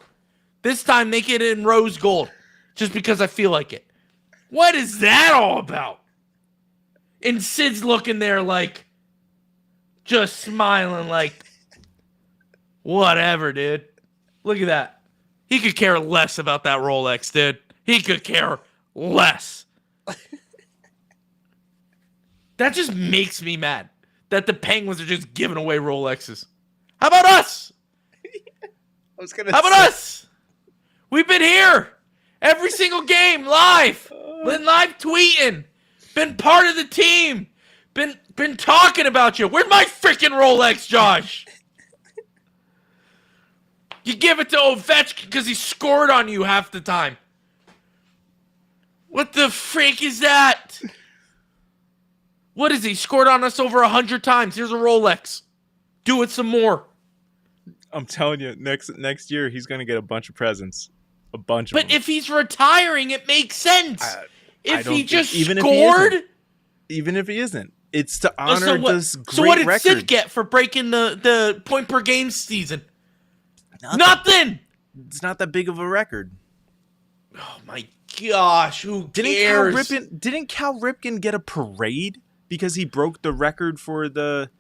Speaker 3: This time make it in rose gold. Just because I feel like it. What is that all about? And Sid's looking there like, just smiling like, whatever, dude. Look at that. He could care less about that Rolex, dude. He could care less. That just makes me mad that the Penguins are just giving away Rolexes. How about us? How about us? We've been here every single game, live. Been live tweeting. Been part of the team. Been talking about you. Where's my freaking Rolex, Josh? You give it to Ovechkin because he scored on you half the time. What the freak is that? What is he? Scored on us over 100 times. Here's a Rolex. Do it some more.
Speaker 4: I'm telling you, next year he's gonna get a bunch of presents. A bunch of
Speaker 3: But
Speaker 4: them.
Speaker 3: if he's retiring, it makes sense. If he just
Speaker 4: even
Speaker 3: scored...
Speaker 4: Even if he isn't. It's to honor this great
Speaker 3: So what did
Speaker 4: record.
Speaker 3: Sid get for breaking the point per game season? Nothing.
Speaker 4: It's not that big of a record.
Speaker 3: Oh my gosh, who cares?
Speaker 4: Didn't Cal Ripken get a parade because he broke the record for the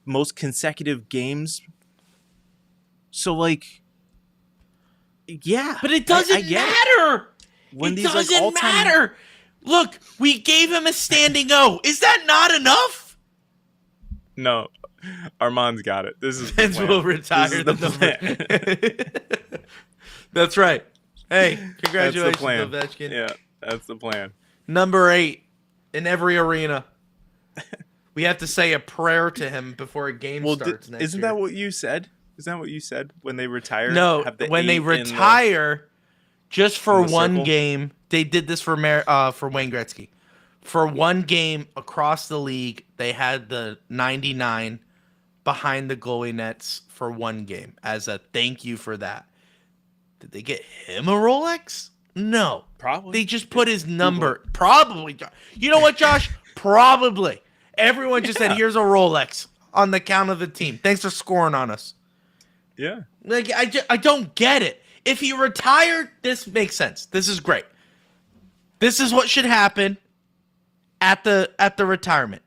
Speaker 4: most consecutive games? So like, yeah,
Speaker 3: But it doesn't matter.
Speaker 4: When
Speaker 3: it
Speaker 4: these,
Speaker 3: doesn't
Speaker 4: all-time-
Speaker 3: matter. Look, we gave him a standing O. Is that not enough?
Speaker 4: No, Armand's got it. This is the
Speaker 3: Vince
Speaker 4: plan.
Speaker 3: will retire
Speaker 4: This is
Speaker 3: the number. That's right. Hey, congratulations,
Speaker 4: That's the plan.
Speaker 3: Ovechkin.
Speaker 4: Yeah, that's the plan.
Speaker 3: Number 8 in every arena. We have to say a prayer to him before a game starts next
Speaker 4: isn't
Speaker 3: year.
Speaker 4: that what you said? Isn't that what you said when they retire?
Speaker 3: No,
Speaker 4: Have the
Speaker 3: when they
Speaker 4: 8 in the-
Speaker 3: retire, just for
Speaker 4: in the
Speaker 3: one
Speaker 4: circle?
Speaker 3: game, they did this for Wayne Gretzky. For one game across the league, they had the 99 behind the goalie nets for one game as a thank you for that. Did they get him a Rolex? No.
Speaker 4: Probably.
Speaker 3: They just put his number. Probably. You know what, Josh? Probably. Everyone just said, here's a Rolex on the count of the team. Thanks for scoring on us.
Speaker 4: Yeah.
Speaker 3: Like, I don't get it. If he retired, this makes sense. This is great. This is what should happen at the retirement.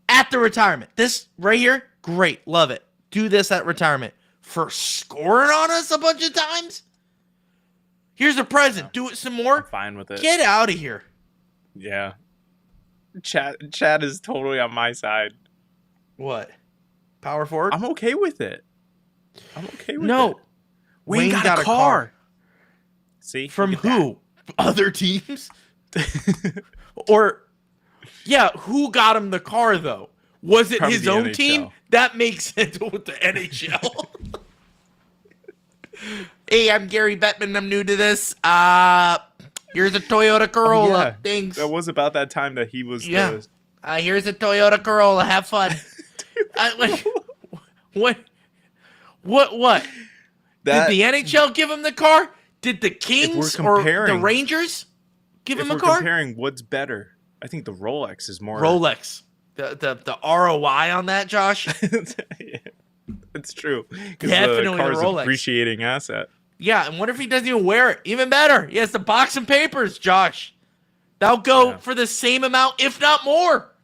Speaker 3: At the retirement. This right here, great. Love it. Do this at retirement. For scoring on us a bunch of times? Here's a present. Do it some more.
Speaker 4: I'm fine with it.
Speaker 3: Get out of here.
Speaker 4: Yeah. Chad is totally on my side.
Speaker 3: What? Power forward?
Speaker 4: I'm okay with it.
Speaker 3: No.
Speaker 4: it. Wayne got a car. See?
Speaker 3: From
Speaker 4: Look at
Speaker 3: who? Other teams? Or, yeah, who got him the car, though? Was it
Speaker 4: Probably
Speaker 3: his
Speaker 4: the
Speaker 3: own
Speaker 4: NHL.
Speaker 3: team? That makes sense with the NHL. Hey, I'm Gary Bettman. I'm new to this. Here's a Toyota Corolla.
Speaker 4: Yeah.
Speaker 3: Thanks.
Speaker 4: That was about that time that he was
Speaker 3: Yeah. Here's a Toyota Corolla. Have fun. What?
Speaker 4: that,
Speaker 3: Did the NHL give him the car? Did the Kings or the
Speaker 4: comparing-
Speaker 3: Rangers give
Speaker 4: if
Speaker 3: him a
Speaker 4: we're
Speaker 3: car?
Speaker 4: comparing what's better, I think the Rolex is more
Speaker 3: Rolex. The ROI on that, Josh?
Speaker 4: Yeah, it's true. Because
Speaker 3: Definitely
Speaker 4: the car's
Speaker 3: the Rolex.
Speaker 4: appreciating asset.
Speaker 3: Yeah, and what if he doesn't even wear it? Even better. He has the box and papers, Josh. That'll go for the same amount, if not more.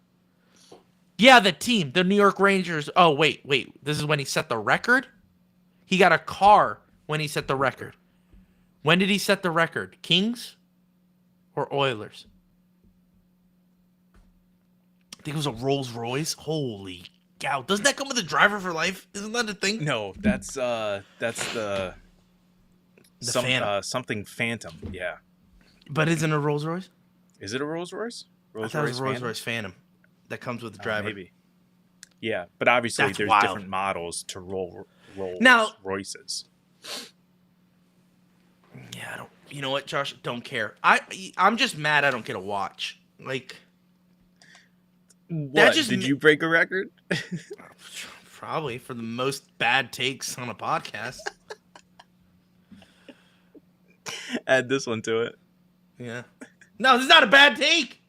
Speaker 3: Yeah, the team, the New York Rangers. Oh, wait. This is when he set the record? He got a car when he set the record. When did he set the record? Kings or Oilers? I think it was a Rolls Royce. Holy cow. Doesn't that come with a driver for life? Isn't that a thing?
Speaker 4: No, that's the
Speaker 3: Phantom.
Speaker 4: something Phantom. Yeah.
Speaker 3: But isn't it a Rolls Royce?
Speaker 4: Is it a Rolls Royce?
Speaker 3: I thought it was a Rolls Royce Phantom that comes with the driver.
Speaker 4: Maybe. Yeah, but obviously
Speaker 3: That's
Speaker 4: there's
Speaker 3: wild.
Speaker 4: different models to Rolls
Speaker 3: Now-
Speaker 4: Royces.
Speaker 3: Yeah, I don't. You know what, Josh? Don't care. I'm just mad I don't get a watch. Like,
Speaker 4: What?
Speaker 3: just
Speaker 4: Did
Speaker 3: ma-
Speaker 4: you break a record?
Speaker 3: probably for the most bad takes on a podcast.
Speaker 4: Add this one to it.
Speaker 3: Yeah. No, this is not a bad take.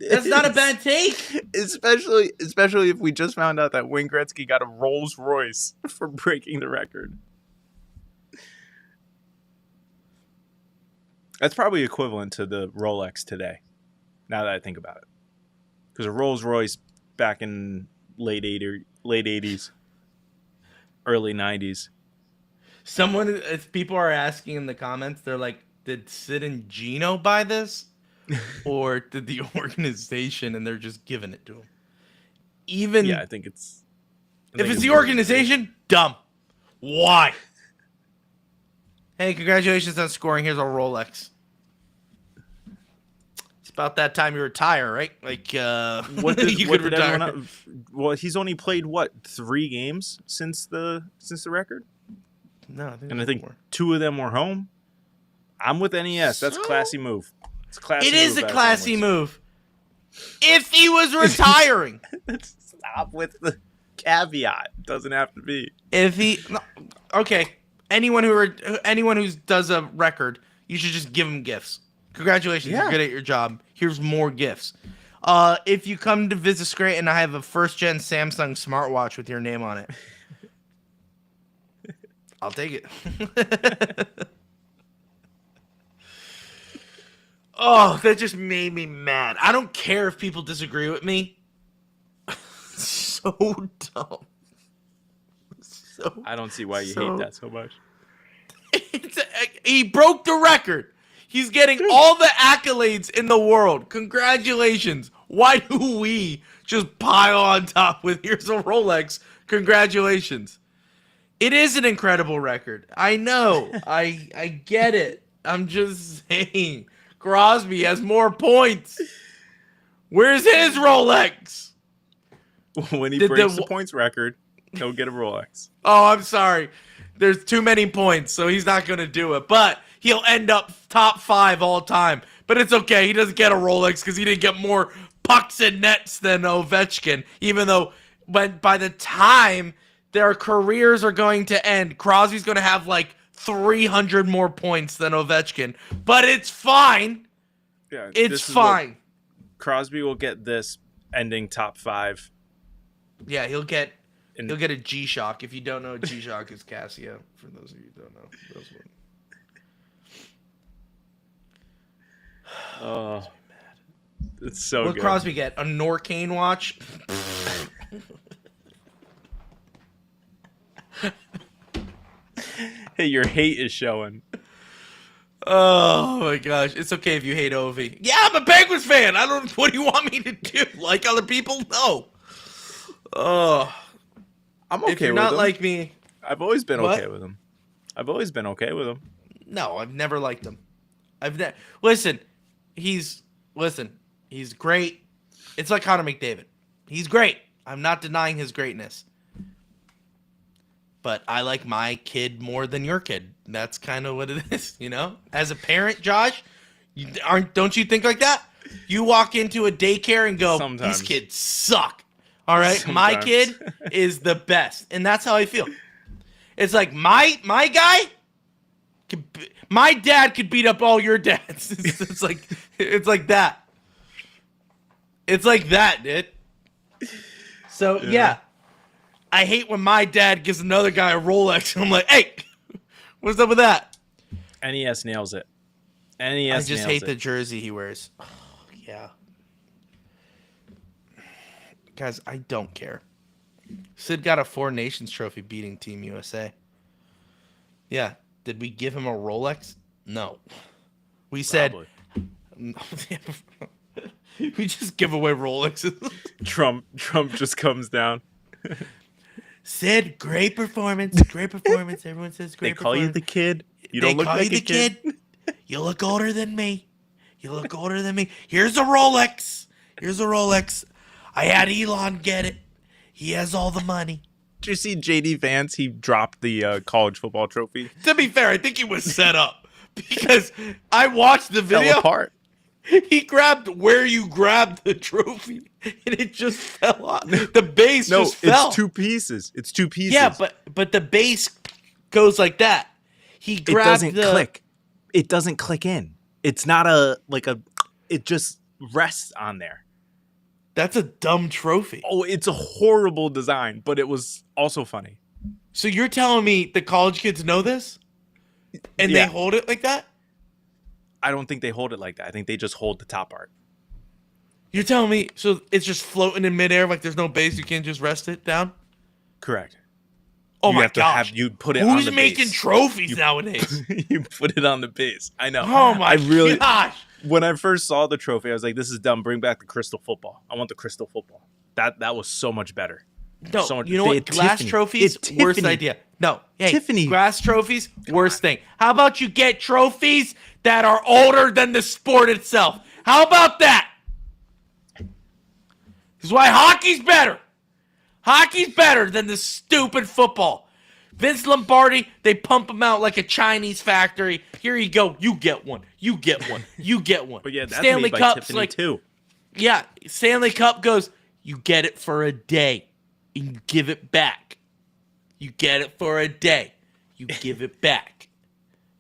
Speaker 3: That's not a bad take.
Speaker 4: Especially if we just found out that Wayne Gretzky got a Rolls Royce for breaking the record. That's probably equivalent to the Rolex today, now that I think about it. Because a Rolls Royce back in late 80s, early 90s.
Speaker 3: Someone, if people are asking in the comments, they're like, did Sid and Gino buy this? Or did the organization and they're just giving it to him? Even
Speaker 4: Yeah, I think it's...
Speaker 3: if it's the organization, dumb. Why? Hey, congratulations on scoring. Here's a Rolex. It's about that time you retire, right? Like, you could retire.
Speaker 4: Well, he's only played, what, 3 games since the record?
Speaker 3: No, I think
Speaker 4: And I think
Speaker 3: more.
Speaker 4: 2 of them were home. I'm with NES. That's a classy move. It's a classy
Speaker 3: It is
Speaker 4: move
Speaker 3: a
Speaker 4: out of
Speaker 3: classy
Speaker 4: families.
Speaker 3: move. If he was retiring.
Speaker 4: Stop with the caveat. It doesn't have to be.
Speaker 3: If he, no, okay, anyone who does a record, you should just give him gifts. Congratulations,
Speaker 4: Yeah.
Speaker 3: you're good at your job. Here's more gifts. If you come to visit Scranton, I have a first gen Samsung smartwatch with your name on it. I'll take it. Oh, that just made me mad. I don't care if people disagree with me. So dumb. So
Speaker 4: I don't see why you
Speaker 3: So-
Speaker 4: hate that so much.
Speaker 3: he broke the record. He's getting all the accolades in the world. Congratulations. Why do we just pile on top with here's a Rolex? Congratulations. It is an incredible record. I know. I get it. I'm just saying. Crosby has more points. Where's his Rolex?
Speaker 4: When he
Speaker 3: Did
Speaker 4: breaks
Speaker 3: the-
Speaker 4: the points record, he'll get a Rolex.
Speaker 3: Oh, I'm sorry. There's too many points, so he's not going to do it. But he'll end up top 5 all time. But it's okay. He doesn't get a Rolex because he didn't get more pucks and nets than Ovechkin. Even though by the time their careers are going to end, Crosby's going to have like 300 more points than Ovechkin. But it's fine.
Speaker 4: Yeah,
Speaker 3: It's
Speaker 4: this is what
Speaker 3: fine.
Speaker 4: Crosby will get this ending top 5.
Speaker 3: Yeah, he'll get
Speaker 4: And-
Speaker 3: a G-Shock. If you don't know, G-Shock is Casio. For those of you who don't know,
Speaker 4: Oh, it's so
Speaker 3: what
Speaker 4: good.
Speaker 3: Crosby get? A Norcane watch?
Speaker 4: Hey, your hate is showing.
Speaker 3: Oh my gosh, it's okay if you hate Ovi. Yeah, I'm a Penguins fan. I don't. What do you want me to do? Like other people? No. Oh,
Speaker 4: I'm okay
Speaker 3: if you're
Speaker 4: with
Speaker 3: not
Speaker 4: him.
Speaker 3: like me,
Speaker 4: I've always been
Speaker 3: What?
Speaker 4: okay with him. I've always been okay with him.
Speaker 3: no, I've never liked him. Listen. He's great. It's like Connor McDavid. He's great. I'm not denying his greatness. But I like my kid more than your kid. That's kind of what it is, you know? As a parent, Josh, don't you think like that? You walk into a daycare and go,
Speaker 4: Sometimes.
Speaker 3: these kids suck. All right? My
Speaker 4: Sometimes.
Speaker 3: kid is the best. And that's how I feel. It's like my guy, my dad could beat up all your dads. It's like that. It's like that, dude. So yeah. I hate when my dad gives another guy a Rolex and I'm like, hey, what's up with that?
Speaker 4: NES nails it. NES
Speaker 3: I just
Speaker 4: nails
Speaker 3: hate
Speaker 4: it.
Speaker 3: the jersey he wears. Oh, yeah. Guys, I don't care. Sid got a 4 Nations trophy beating Team USA. Yeah. Did we give him a Rolex? No. We said
Speaker 4: Probably.
Speaker 3: we just give away Rolexes.
Speaker 4: Trump just comes down.
Speaker 3: Sid, great performance. Great performance. Everyone says great
Speaker 4: They call you
Speaker 3: performance.
Speaker 4: the kid. You
Speaker 3: They
Speaker 4: don't look
Speaker 3: call
Speaker 4: like
Speaker 3: you
Speaker 4: a
Speaker 3: the
Speaker 4: kid.
Speaker 3: You look older than me. You look older than me. Here's a Rolex. Here's a Rolex. I had Elon get it. He has all the money.
Speaker 4: Did you see JD Vance? He dropped the college football trophy.
Speaker 3: To be fair, I think he was set up because I watched the
Speaker 4: Fell
Speaker 3: video.
Speaker 4: apart.
Speaker 3: He grabbed where you grabbed the trophy, and it just fell off. The base
Speaker 4: No,
Speaker 3: just fell.
Speaker 4: it's 2 pieces. It's 2 pieces.
Speaker 3: Yeah, but the base goes like that. He
Speaker 4: it
Speaker 3: grabbed
Speaker 4: doesn't click. It doesn't click in. It's not it just rests on there.
Speaker 3: That's a dumb trophy.
Speaker 4: Oh, it's a horrible design, but it was also funny.
Speaker 3: So you're telling me the college kids know this? And
Speaker 4: Yeah.
Speaker 3: they hold it like that?
Speaker 4: I don't think they hold it like that. I think they just hold the top part.
Speaker 3: You're telling me so it's just floating in midair like there's no base, you can't just rest it down?
Speaker 4: Correct.
Speaker 3: Oh
Speaker 4: You
Speaker 3: my
Speaker 4: have to
Speaker 3: gosh.
Speaker 4: you put it on
Speaker 3: Who's
Speaker 4: the
Speaker 3: making
Speaker 4: base.
Speaker 3: trophies nowadays?
Speaker 4: You put it on the base. I know.
Speaker 3: Oh my gosh.
Speaker 4: When I first saw the trophy, I was like, "This is dumb. Bring back the crystal football. I want the crystal football." That was so much better.
Speaker 3: No,
Speaker 4: So much-
Speaker 3: you know
Speaker 4: they
Speaker 3: what?
Speaker 4: had
Speaker 3: Glass
Speaker 4: Tiffany.
Speaker 3: trophies,
Speaker 4: It's
Speaker 3: worst
Speaker 4: Tiffany.
Speaker 3: idea. No, hey,
Speaker 4: Tiffany.
Speaker 3: glass trophies, worst thing. How about you get trophies that are older than the sport itself? How about that? This is why hockey's better. Hockey's better than the stupid football. Vince Lombardi, they pump them out like a Chinese factory. Here you go. You get one. You get one. You get one.
Speaker 4: But yeah, that's
Speaker 3: Stanley
Speaker 4: made by
Speaker 3: Cup's
Speaker 4: Tiffany
Speaker 3: like,
Speaker 4: too.
Speaker 3: yeah, Stanley Cup goes, you get it for a day, and you give it back. You get it for a day, you give it back.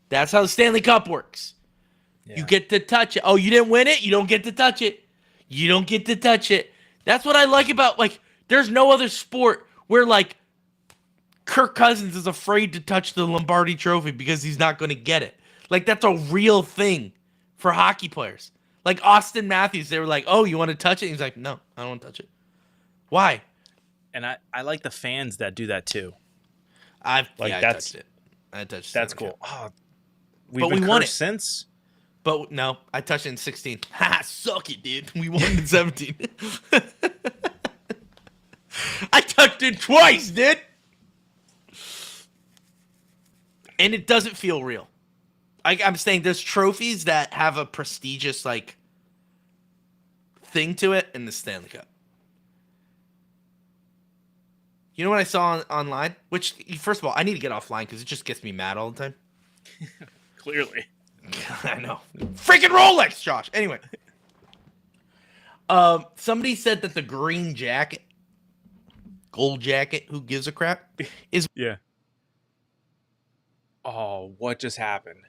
Speaker 3: That's how the Stanley Cup works.
Speaker 4: Yeah.
Speaker 3: You get to touch it. Oh, you didn't win it? You don't get to touch it. You don't get to touch it. That's what I like about, like, there's no other sport where, like, Kirk Cousins is afraid to touch the Lombardi trophy because he's not going to get it. Like, that's a real thing for hockey players. Like Austin Matthews, they were like, oh, you want to touch it? He's like, no, I don't want to touch it. Why?
Speaker 4: And I like the fans that do that too.
Speaker 3: I
Speaker 4: that's-
Speaker 3: touched it. I touched it.
Speaker 4: That's cool. Oh,
Speaker 3: But we won it.
Speaker 4: since.
Speaker 3: But no, I touched it in 16. Ha, suck it, dude. We won in 17. I touched it twice, dude. And it doesn't feel real. I'm saying there's trophies that have a prestigious, like, thing to it in the Stanley Cup. You know what I saw online? Which, first of all, I need to get offline because it just gets me mad all the time.
Speaker 4: Clearly.
Speaker 3: I know. Freaking Rolex, Josh. Anyway. Somebody said that the green jacket, gold jacket, who gives a crap, is
Speaker 4: Yeah. Oh, what just happened?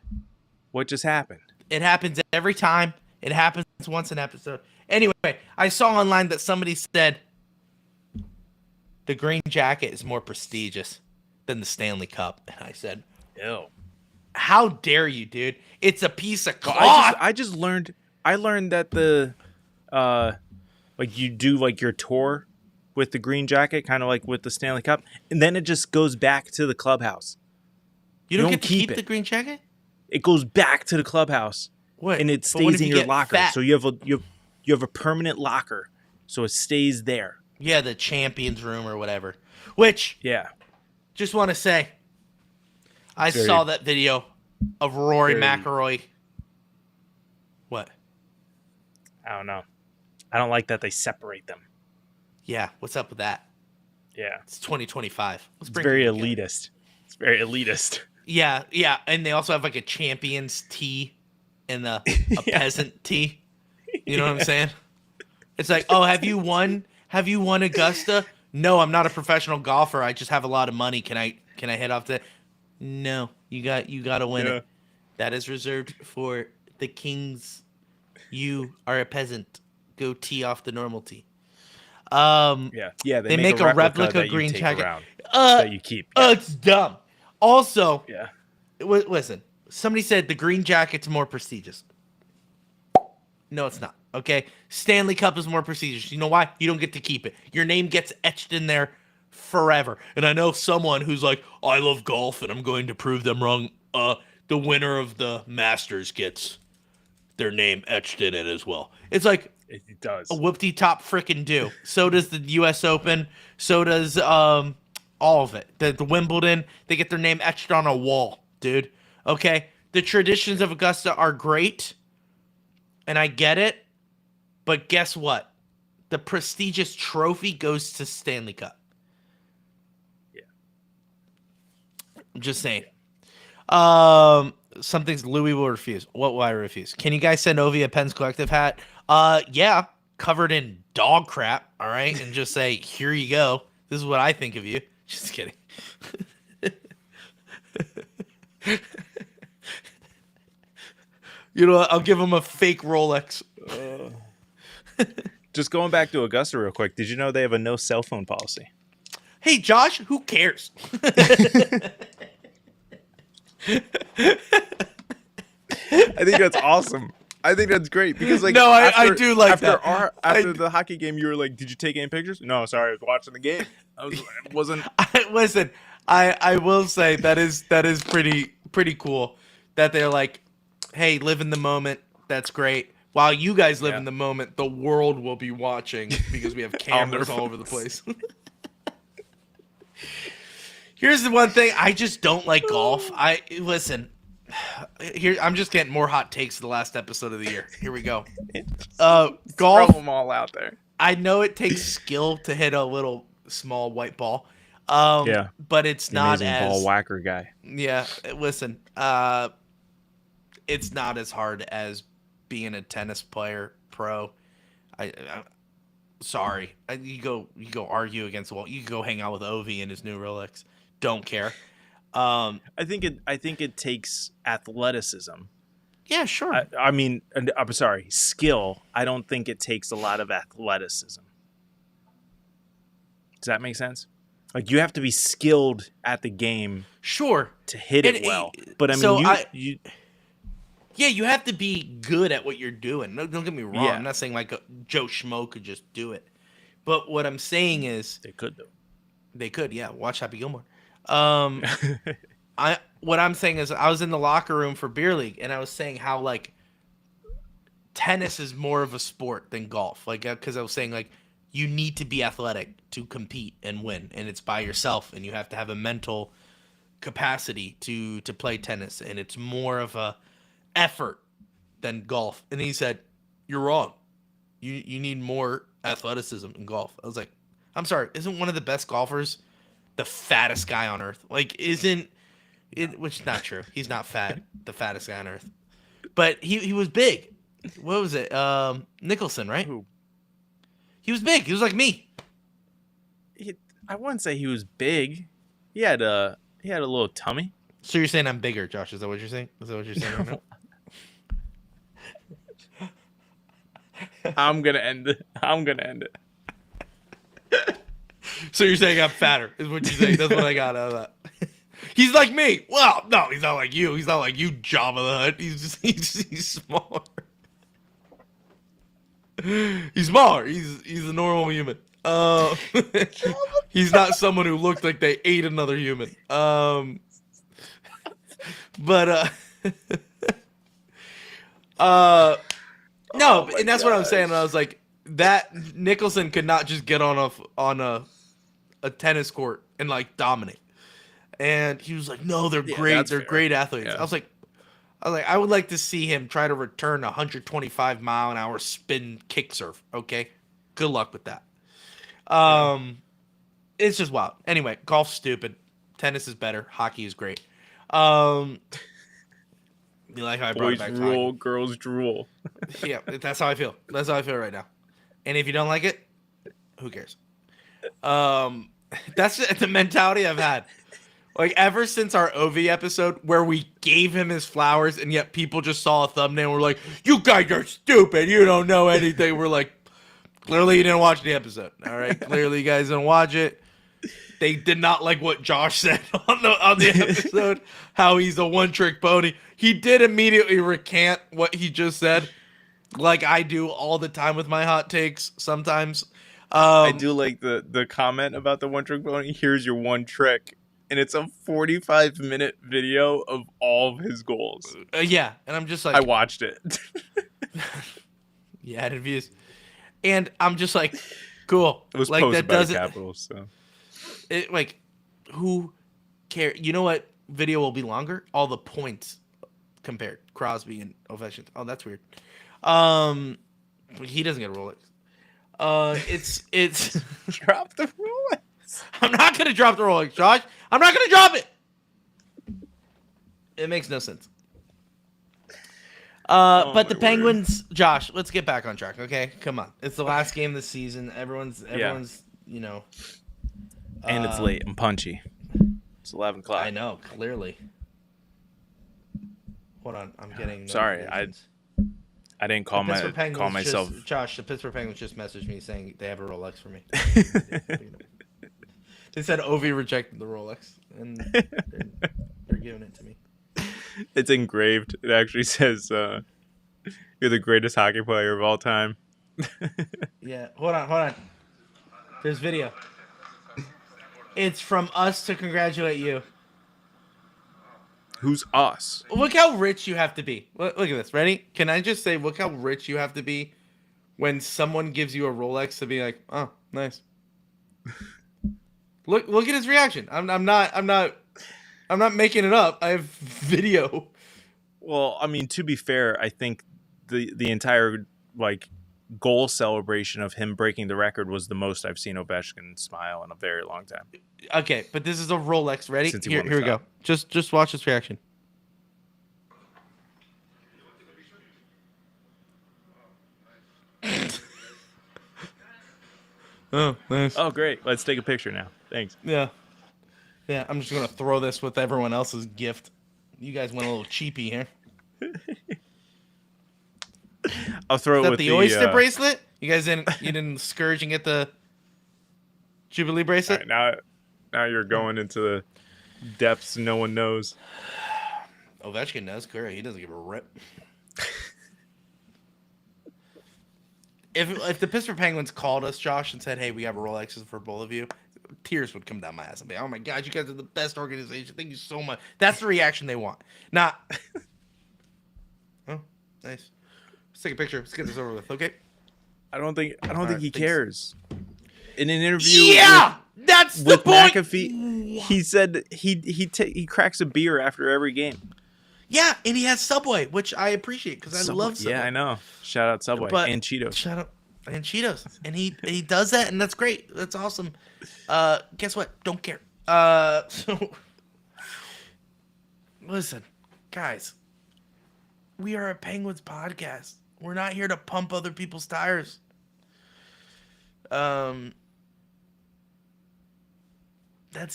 Speaker 4: What just happened?
Speaker 3: it happens every time. It happens once an episode. Anyway, I saw online that somebody said the green jacket is more prestigious than the Stanley Cup. And I said,
Speaker 4: Ew.
Speaker 3: how dare you, dude? It's a piece of cloth.
Speaker 4: I just learned. I learned that the, like you do like your tour with the green jacket, kind of like with the Stanley Cup, and then it just goes back to the clubhouse.
Speaker 3: You don't
Speaker 4: don't
Speaker 3: get to keep
Speaker 4: keep
Speaker 3: the
Speaker 4: it.
Speaker 3: green jacket?
Speaker 4: It goes back to the clubhouse,
Speaker 3: What?
Speaker 4: and it
Speaker 3: But what
Speaker 4: stays
Speaker 3: if
Speaker 4: in
Speaker 3: you
Speaker 4: your
Speaker 3: get
Speaker 4: locker.
Speaker 3: fat?
Speaker 4: So you have a permanent locker, so it stays there.
Speaker 3: Yeah, the champions room or whatever. Which,
Speaker 4: Yeah.
Speaker 3: just want to say, I
Speaker 4: Very-
Speaker 3: saw that video of Rory
Speaker 4: very-
Speaker 3: McIlroy. What?
Speaker 4: I don't know. I don't like that they separate them.
Speaker 3: Yeah, what's up with that?
Speaker 4: Yeah.
Speaker 3: It's 2025. Let's
Speaker 4: It's
Speaker 3: bring
Speaker 4: very
Speaker 3: them together.
Speaker 4: elitist. It's very elitist.
Speaker 3: Yeah, and they also have like a champions tee and a peasant tee. You know what I'm saying? It's like, oh, have you won Augusta? No, I'm not a professional golfer. I just have a lot of money. Can I head off to? No, you got to win
Speaker 4: Yeah.
Speaker 3: it. That is reserved for the kings. You are a peasant. Go tee off the normal tee.
Speaker 4: Yeah. Yeah.
Speaker 3: They make a replica
Speaker 4: that you
Speaker 3: green
Speaker 4: take
Speaker 3: jacket.
Speaker 4: around, that you keep.
Speaker 3: It's dumb. Also,
Speaker 4: Yeah.
Speaker 3: listen, somebody said the green jacket's more prestigious. No, it's not. Okay? Stanley Cup is more prestigious. You know why? You don't get to keep it. Your name gets etched in there forever. And I know someone who's like, I love golf and I'm going to prove them wrong. The winner of the Masters gets their name etched in it as well. It's like,
Speaker 4: It does.
Speaker 3: a whoop-de-top frickin' do. So does the U.S. Open. So does all of it. The Wimbledon, they get their name etched on a wall, dude. Okay? The traditions of Augusta are great, and I get it, but guess what? The prestigious trophy goes to Stanley Cup. I'm just saying. Some things Louis will refuse. What will I refuse? Can you guys send Ovi a Pens Collective hat? Yeah, covered in dog crap. All right, and just say, here you go. This is what I think of you. Just kidding. You know what? I'll give him a fake Rolex.
Speaker 4: Just going back to Augusta real quick. Did you know they have a no cell phone policy?
Speaker 3: Hey, Josh, who cares?
Speaker 4: I think that's awesome. I think that's great because like
Speaker 3: No, I do like that.
Speaker 4: After the hockey game, you were like, "Did you take any pictures?" No, sorry, I was watching the game.
Speaker 3: Listen, I will say that is pretty cool that they're like, hey, live in the moment. That's great. While you guys live in the moment, the world will be watching because we have cameras all over the place. Here's the one thing I just don't like golf. I'm just getting more hot takes the last episode of the year. Here we go. Golf.
Speaker 4: Throw them all out there.
Speaker 3: I know it takes skill to hit a little small white ball. But it's not
Speaker 4: Amazing
Speaker 3: as
Speaker 4: ball whacker guy.
Speaker 3: Yeah, listen. It's not as hard as being a tennis player pro. I sorry. You go argue against the wall. You go hang out with Ovi and his new Rolex. Don't care.
Speaker 4: I think it takes athleticism.
Speaker 3: Yeah, sure.
Speaker 4: I mean, I'm sorry, skill. I don't think it takes a lot of athleticism. Does that make sense? Like you have to be skilled at the game,
Speaker 3: sure,
Speaker 4: to hit it well. But I mean,
Speaker 3: so
Speaker 4: you
Speaker 3: you have to be good at what you're doing. No, don't get me wrong.
Speaker 4: Yeah.
Speaker 3: I'm not saying like Joe Schmo could just do it. But what I'm saying is
Speaker 4: they could though.
Speaker 3: They could, yeah. Watch Happy Gilmore. What I'm saying is I was in the locker room for beer league and I was saying how like tennis is more of a sport than golf. Like because I was saying like you need to be athletic to compete and win, and it's by yourself, and you have to have a mental capacity to play tennis, and it's more of a effort than golf. And he said, "You're wrong. You need more athleticism in golf." I was like, "I'm sorry, isn't one of the best golfers the fattest guy on earth? Like, isn't it?" Which is not true. He's not fat, the fattest guy on earth, but he was big. What was it? Nicholson, right?
Speaker 4: Who?
Speaker 3: He was big. He was like me.
Speaker 4: I wouldn't say he was big. He had a little tummy.
Speaker 3: So you're saying I'm bigger, Josh? Is that what you're saying? Is that what you're saying right now?
Speaker 4: I'm gonna end it.
Speaker 3: So you're saying I'm fatter? Is what you're saying? That's what I got out of that. He's like me. Well, no, he's not like you. He's not like you, Jabba the Hutt. He's smaller. He's smaller. He's a normal human. He's not someone who looked like they ate another human. No, and that's what I'm saying. I was like, that Nicholson could not just get on a tennis court and like dominate. And he was like, "No, they're great. They're great athletes." Yeah. I was like, I would like to see him try to return a 125-mile-an-hour spin kick serve. Okay, good luck with that. It's just wild. Anyway, golf's stupid. Tennis is better. Hockey is great. You like how I brought it back to hockey?
Speaker 4: Rule, girls drool.
Speaker 3: Yeah, that's how I feel. That's how I feel right now. And if you don't like it, who cares? That's the mentality I've had. Like, ever since our OV episode where we gave him his flowers and yet people just saw a thumbnail and were like, "You guys are stupid. You don't know anything." We're like, clearly you didn't watch the episode. All right? Clearly you guys didn't watch it. They did not like what Josh said on the episode, how he's a one-trick pony. He did immediately recant what he just said, like I do all the time with my hot takes sometimes.
Speaker 4: I do like the comment about the one-trick pony. Here's your one trick. And it's a 45-minute video of all of his goals.
Speaker 3: Yeah, and I'm just like...
Speaker 4: I watched it.
Speaker 3: Yeah, added views. And I'm just like, cool.
Speaker 4: It was
Speaker 3: like,
Speaker 4: posted
Speaker 3: that
Speaker 4: by
Speaker 3: doesn't,
Speaker 4: the Capitals, so...
Speaker 3: It, like, who cares? You know what video will be longer? All the points compared. Crosby and Ovechkin. Oh, that's weird. He doesn't get a Rolex. It's...
Speaker 4: Drop the Rolex.
Speaker 3: I'm not going to drop the Rolex, Josh. I'm not going to drop it. It makes no sense.
Speaker 4: Oh,
Speaker 3: But the
Speaker 4: my word.
Speaker 3: Penguins, Josh, let's get back on track, okay? Come on. It's the last game of the season. Everyone's you know.
Speaker 4: And it's late. I'm punchy. It's 11 o'clock.
Speaker 3: I know, clearly. Hold on, I'm getting
Speaker 4: Sorry,
Speaker 3: notifications.
Speaker 4: I didn't call
Speaker 3: The Pittsburgh Penguins
Speaker 4: myself.
Speaker 3: Josh, the Pittsburgh Penguins just messaged me saying they have a Rolex for me. They said Ovi rejected the Rolex, and they're giving it to me.
Speaker 4: It's engraved. It actually says, "You're the greatest hockey player of all time."
Speaker 3: Yeah, hold on. There's video. It's from us to congratulate you.
Speaker 4: Who's us?
Speaker 3: Look how rich you have to be. Look at this. Ready? Can I just say, look how rich you have to be when someone gives you a Rolex to be like, oh, nice. Look at his reaction. I'm not making it up. I have video.
Speaker 4: Well, I mean, to be fair, I think the entire goal celebration of him breaking the record was the most I've seen Ovechkin smile in a very long time.
Speaker 3: Okay, but this is a Rolex. Ready?
Speaker 4: Since he
Speaker 3: Here
Speaker 4: won the
Speaker 3: we go.
Speaker 4: cup.
Speaker 3: Just watch this reaction. Oh, nice.
Speaker 4: Oh, great. Let's take a picture now. Thanks.
Speaker 3: Yeah. Yeah, I'm just going to throw this with everyone else's gift. You guys went a little cheapy here.
Speaker 4: I'll throw
Speaker 3: Is
Speaker 4: it
Speaker 3: that
Speaker 4: with
Speaker 3: the oyster bracelet? You guys didn't scourge and get the Jubilee bracelet?
Speaker 4: All right, now you're going into the depths no one knows.
Speaker 3: Ovechkin knows. He doesn't give a rip. If the Pittsburgh Penguins called us, Josh, and said, hey, we have a Rolexes for both of you, tears would come down my ass and be, oh my God, you guys are the best organization. Thank you so much. That's the reaction they want. Not, oh, nice. Let's take a picture. Let's get this over with, okay?
Speaker 4: I don't think
Speaker 3: right,
Speaker 4: he
Speaker 3: thanks.
Speaker 4: cares. In an interview,
Speaker 3: Yeah, that's the
Speaker 4: with
Speaker 3: point.
Speaker 4: McAfee, he said he cracks a beer after every game.
Speaker 3: Yeah, and he has Subway, which I appreciate because I love Subway.
Speaker 4: Yeah, I know. Shout out Subway and Cheetos.
Speaker 3: Shout out and Cheetos, and he does that, and that's great. That's awesome. Guess what? Don't care. So listen, guys, we are a Penguins podcast. We're not here to pump other people's tires. That's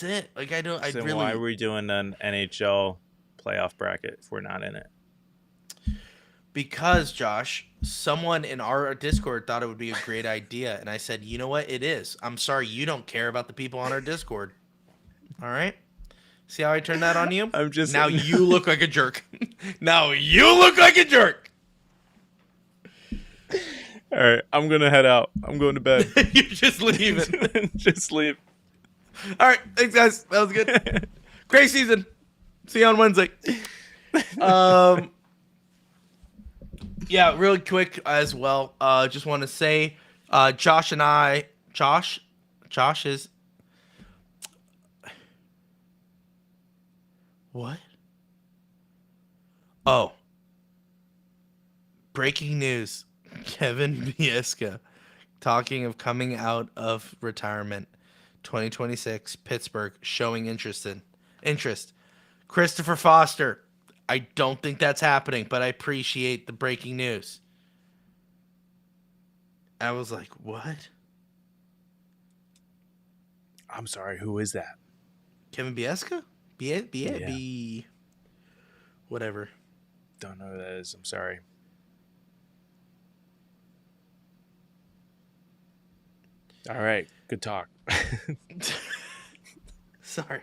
Speaker 3: it. Like I don't. I
Speaker 4: So
Speaker 3: really.
Speaker 4: why are we doing an NHL playoff bracket if we're not in it?
Speaker 3: Because, Josh, someone in our Discord thought it would be a great idea, and I said, you know what? It is. I'm sorry you don't care about the people on our Discord. All right? See how I turned that on you? Now you look like a jerk. Now you look like a jerk.
Speaker 4: All right, I'm going to head out. I'm going to bed.
Speaker 3: You're just leaving.
Speaker 4: Just leave.
Speaker 3: All right. Thanks, guys. That was good. Great season. See you on Wednesday. Yeah, really quick as well. Just want to say, Josh and I, Josh is. What? Oh. Breaking news. Kevin Biesca talking of coming out of retirement. 2026, Pittsburgh showing interest. Christopher Foster. I don't think that's happening, but I appreciate the breaking news. I was like, what?
Speaker 4: I'm sorry, who is that?
Speaker 3: Kevin Biesca? Whatever.
Speaker 4: Don't know who that is. I'm sorry. All right, good talk.
Speaker 3: Sorry.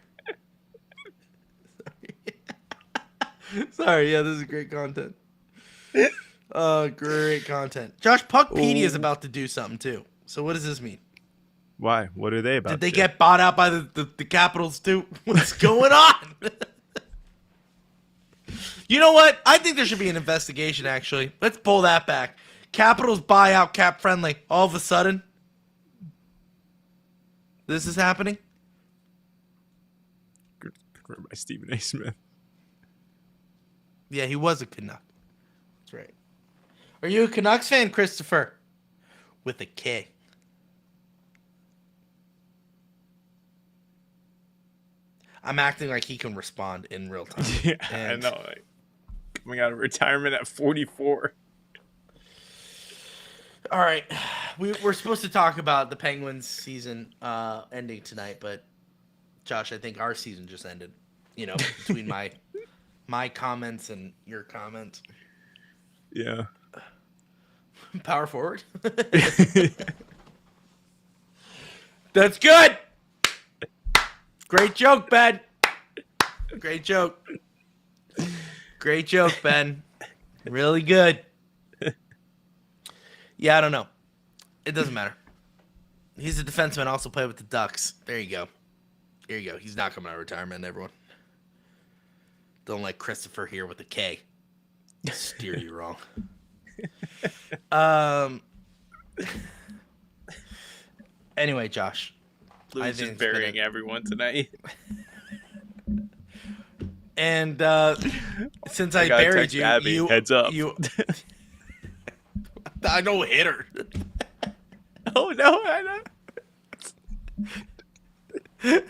Speaker 3: Sorry, yeah, this is great content. Great content. Josh, Puckpedia is about to do something too. So what does this mean?
Speaker 4: Why? What are they about?
Speaker 3: Did they get bought out by the Capitals too? What's going on? You know what? I think there should be an investigation, actually. Let's pull that back. Capitals buyout cap friendly. All of a sudden, this is happening?
Speaker 4: Confirmed by Stephen A. Smith.
Speaker 3: Yeah, he was a Canuck. That's right. Are you a Canucks fan, Christopher? With a K. I'm acting like he can respond in real time.
Speaker 4: Yeah,
Speaker 3: And
Speaker 4: I know. Like, coming out of retirement at 44.
Speaker 3: all right, we're supposed to talk about the Penguins season ending tonight, but Josh, I think our season just ended. You know, between my comments and your comments.
Speaker 4: Yeah.
Speaker 3: Power forward. That's good. Great joke, Ben. Great joke. Great joke, Ben. Really good. Yeah, I don't know. It doesn't matter. He's a defenseman, also played with the Ducks. There you go. There you go. He's not coming out of retirement, everyone. Don't like Christopher here with a K. Steer you wrong. Anyway, Josh.
Speaker 4: Louis just burying everyone tonight.
Speaker 3: And since I
Speaker 4: gotta
Speaker 3: buried
Speaker 4: text
Speaker 3: you,
Speaker 4: Abby, heads up.
Speaker 3: I don't hit her.
Speaker 4: Oh no, I know.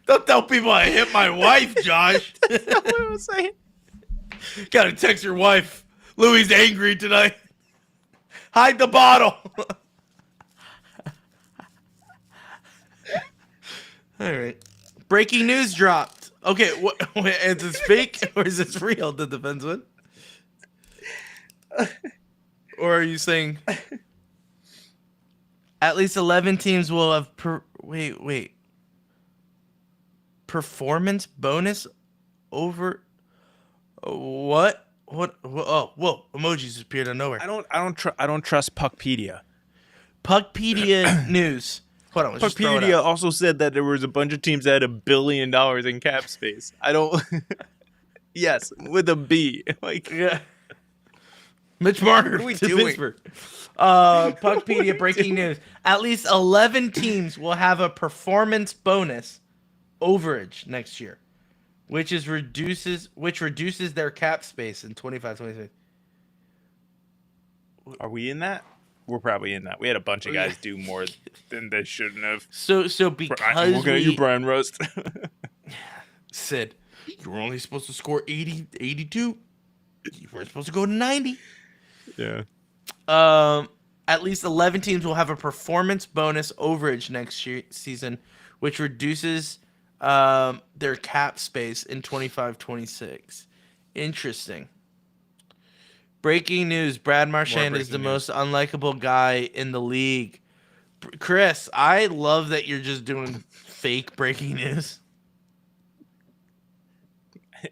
Speaker 3: Don't tell people I hit my wife, Josh.
Speaker 4: That's not what I was saying.
Speaker 3: Gotta text your wife. Louie's angry tonight. Hide the bottle. All right. Breaking news dropped. Okay, is this fake or is this real? The defenseman? Or are you saying at least 11 teams will have performance bonus over what? Oh, whoa! Emojis appeared out of nowhere.
Speaker 4: I don't trust Puckpedia.
Speaker 3: Puckpedia news. Hold on, let's just throw it
Speaker 4: Puckpedia
Speaker 3: out.
Speaker 4: also said that there was a bunch of teams that had $1 billion in cap space. I don't. Yes, with a B. Like,
Speaker 3: Yeah. Mitch Marner.
Speaker 4: What are we
Speaker 3: to
Speaker 4: doing?
Speaker 3: Pittsburgh. Puckpedia breaking news. At least 11 teams will have a performance bonus overage next year, which reduces their cap space in 25-26.
Speaker 4: are we in that? We're probably in that. We had a bunch of guys do more than they shouldn't have.
Speaker 3: So because
Speaker 4: We'll get you, Brian Roast.
Speaker 3: Sid, you were only supposed to score 80, 82. You weren't supposed to go to 90.
Speaker 4: Yeah.
Speaker 3: At least 11 teams will have a performance bonus overage next season, which reduces their cap space in 25-26. Interesting. Breaking news: Brad Marchand is the most unlikable guy in the league. Chris, I love that you're just doing fake breaking news.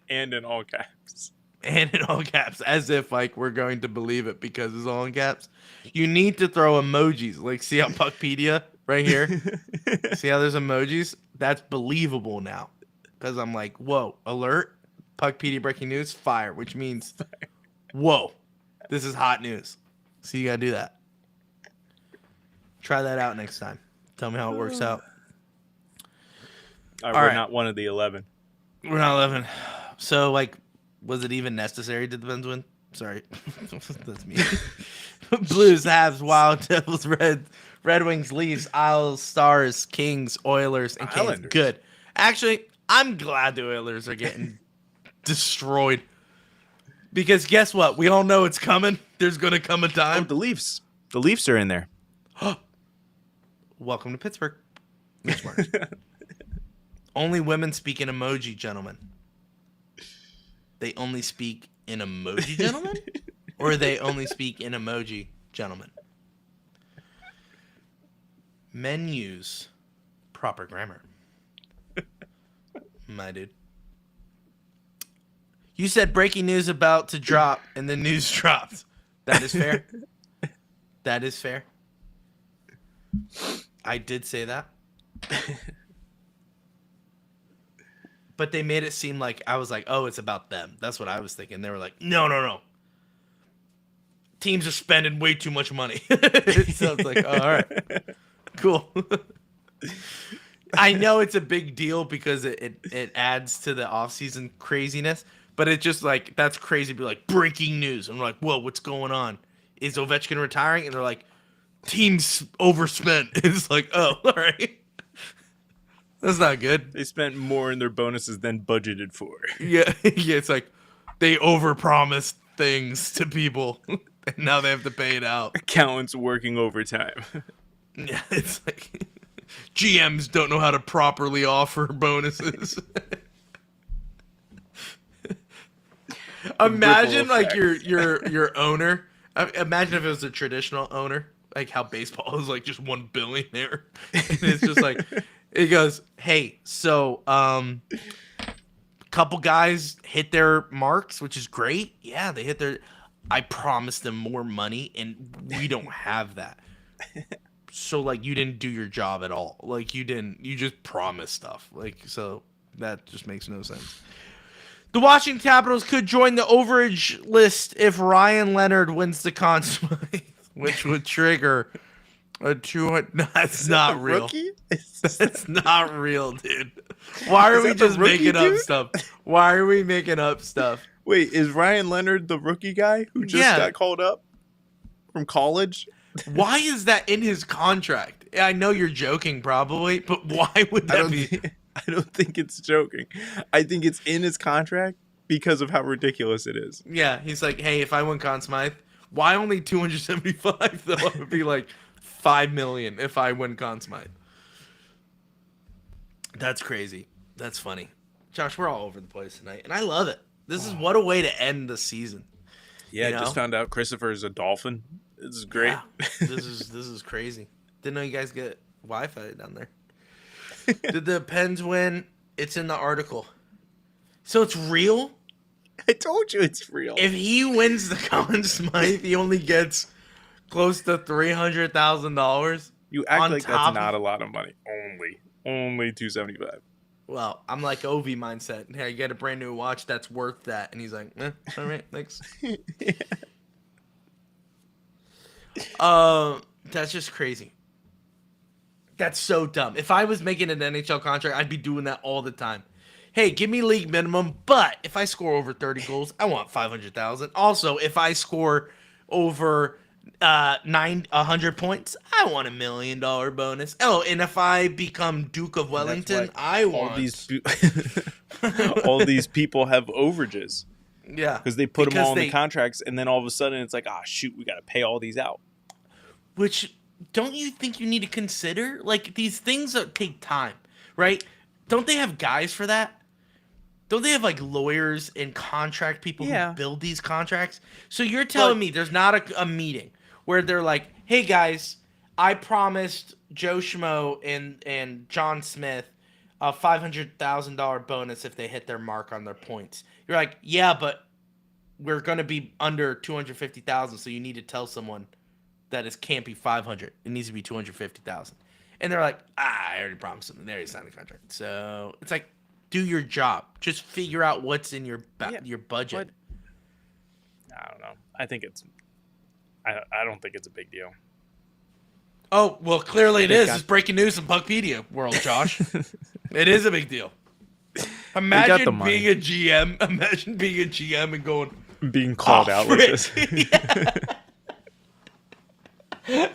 Speaker 4: And in all caps.
Speaker 3: And in all caps, as if like we're going to believe it because it's all in caps. You need to throw emojis. Like, see how Puckpedia right here? See how there's emojis? That's believable now. Because I'm like, whoa, alert, Puckpedia breaking news, fire, which means, whoa, this is hot news. So you got to do that. Try that out next time. Tell me how it works out.
Speaker 4: We're
Speaker 3: right.
Speaker 4: not one of the 11.
Speaker 3: We're not 11. So, like, was it even necessary to defend win? Sorry. That's me. Blues, Habs, Wild, Devils, Red Wings, Leafs, Isles, Stars, Kings, Oilers, and Canes.
Speaker 4: Islanders.
Speaker 3: Good. Actually, I'm glad the Oilers are getting destroyed. Because guess what? We all know it's coming. There's going to come a time.
Speaker 4: The Leafs. The Leafs are in there.
Speaker 3: Welcome to Pittsburgh. Mitch Marner. Only women speak in emoji, gentlemen. They only speak in emoji, gentlemen? Or they only speak in emoji, gentlemen? Men use proper grammar. My dude. You said breaking news about to drop, and the news dropped. That is fair. That is fair. I did say that. But they made it seem like I was like, oh, it's about them. That's what I was thinking. They were like, no. Teams are spending way too much money. So it's like, oh, all right, cool. I know it's a big deal because it adds to the offseason craziness, but it's just like, that's crazy to be like, breaking news. I'm like, whoa, what's going on? Is Ovechkin retiring? And they're like, teams overspent. It's like, oh, all right. That's not good.
Speaker 4: They spent more in their bonuses than budgeted for.
Speaker 3: Yeah, yeah. It's like they overpromised things to people, and now they have to pay it out.
Speaker 4: Accountants working overtime.
Speaker 3: Yeah, it's like GMs don't know how to properly offer bonuses. Imagine like your owner. Imagine if it was a traditional owner, like how baseball is like just one billionaire, and it's just like it goes, hey, so couple guys hit their marks, which is great. Yeah, they hit their. I promised them more money, and we don't have that. So like you didn't do your job at all. Like you just promised stuff. Like so that just makes no sense. The Washington Capitals could join the overage list if Ryan Leonard wins the Conn Smythe, which would trigger a 200. That's not real.
Speaker 4: Rookie?
Speaker 3: That's not real, dude. Why are we
Speaker 4: that the
Speaker 3: just
Speaker 4: rookie
Speaker 3: making up
Speaker 4: dude?
Speaker 3: stuff? Why are we making up stuff?
Speaker 4: Wait, is Ryan Leonard the rookie guy who just
Speaker 3: Yeah.
Speaker 4: got called up from college?
Speaker 3: Why is that in his contract? I know you're joking, probably, but why would that be?
Speaker 4: I don't think it's joking. I think it's in his contract because of how ridiculous it is.
Speaker 3: Yeah, he's like, hey, if I win Conn Smythe, why only 275 though? It would be like 5 million if I win Conn Smythe. That's crazy. That's funny. Josh, we're all over the place tonight, and I love it. This is what a way to end the season.
Speaker 4: Yeah,
Speaker 3: You
Speaker 4: I just
Speaker 3: know?
Speaker 4: found out Christopher is a dolphin. This is great.
Speaker 3: Yeah, this is crazy. Didn't know you guys get Wi-Fi down there. Did the Pens win? It's in the article. So it's real?
Speaker 4: I told you it's real.
Speaker 3: If he wins the Conn Smythe, he only gets close to $300,000.
Speaker 4: You act
Speaker 3: on
Speaker 4: like
Speaker 3: top
Speaker 4: that's not a lot of money. Only $275.
Speaker 3: Well, I'm like Ovi mindset. Hey, you get a brand new watch that's worth that. And he's like, all right, thanks. That's just crazy. That's so dumb. If I was making an NHL contract, I'd be doing that all the time. Hey, give me league minimum, but if I score over 30 goals, I want $500,000. Also, if I score over 100 points, I want $1 million bonus. Oh, and if I become Duke of Wellington, I want
Speaker 4: all these people have overages
Speaker 3: yeah,
Speaker 4: because they put them all in the contracts, and then all of a sudden it's like, shoot, we got to pay all these out.
Speaker 3: Which don't you think you need to consider? Like these things take time, right? Don't they have guys for that? Don't they have like lawyers and contract people who build these contracts? So you're telling me there's not a meeting where they're like, hey guys, I promised Joe Schmo and John Smith a $500,000 bonus if they hit their mark on their points. You're like, yeah, but we're going to be under 250,000, so you need to tell someone that it can't be 500. It needs to be 250,000. And they're like, I already promised them. They already signed the contract. So it's like, do your job. Just figure out what's in your budget.
Speaker 4: I don't know. I think it's. I don't think it's a big deal.
Speaker 3: Oh, well, clearly it is. It's breaking news in Puckpedia world, Josh. It is a big deal. Imagine being a GM. Imagine being a GM and going,
Speaker 4: being called out like this.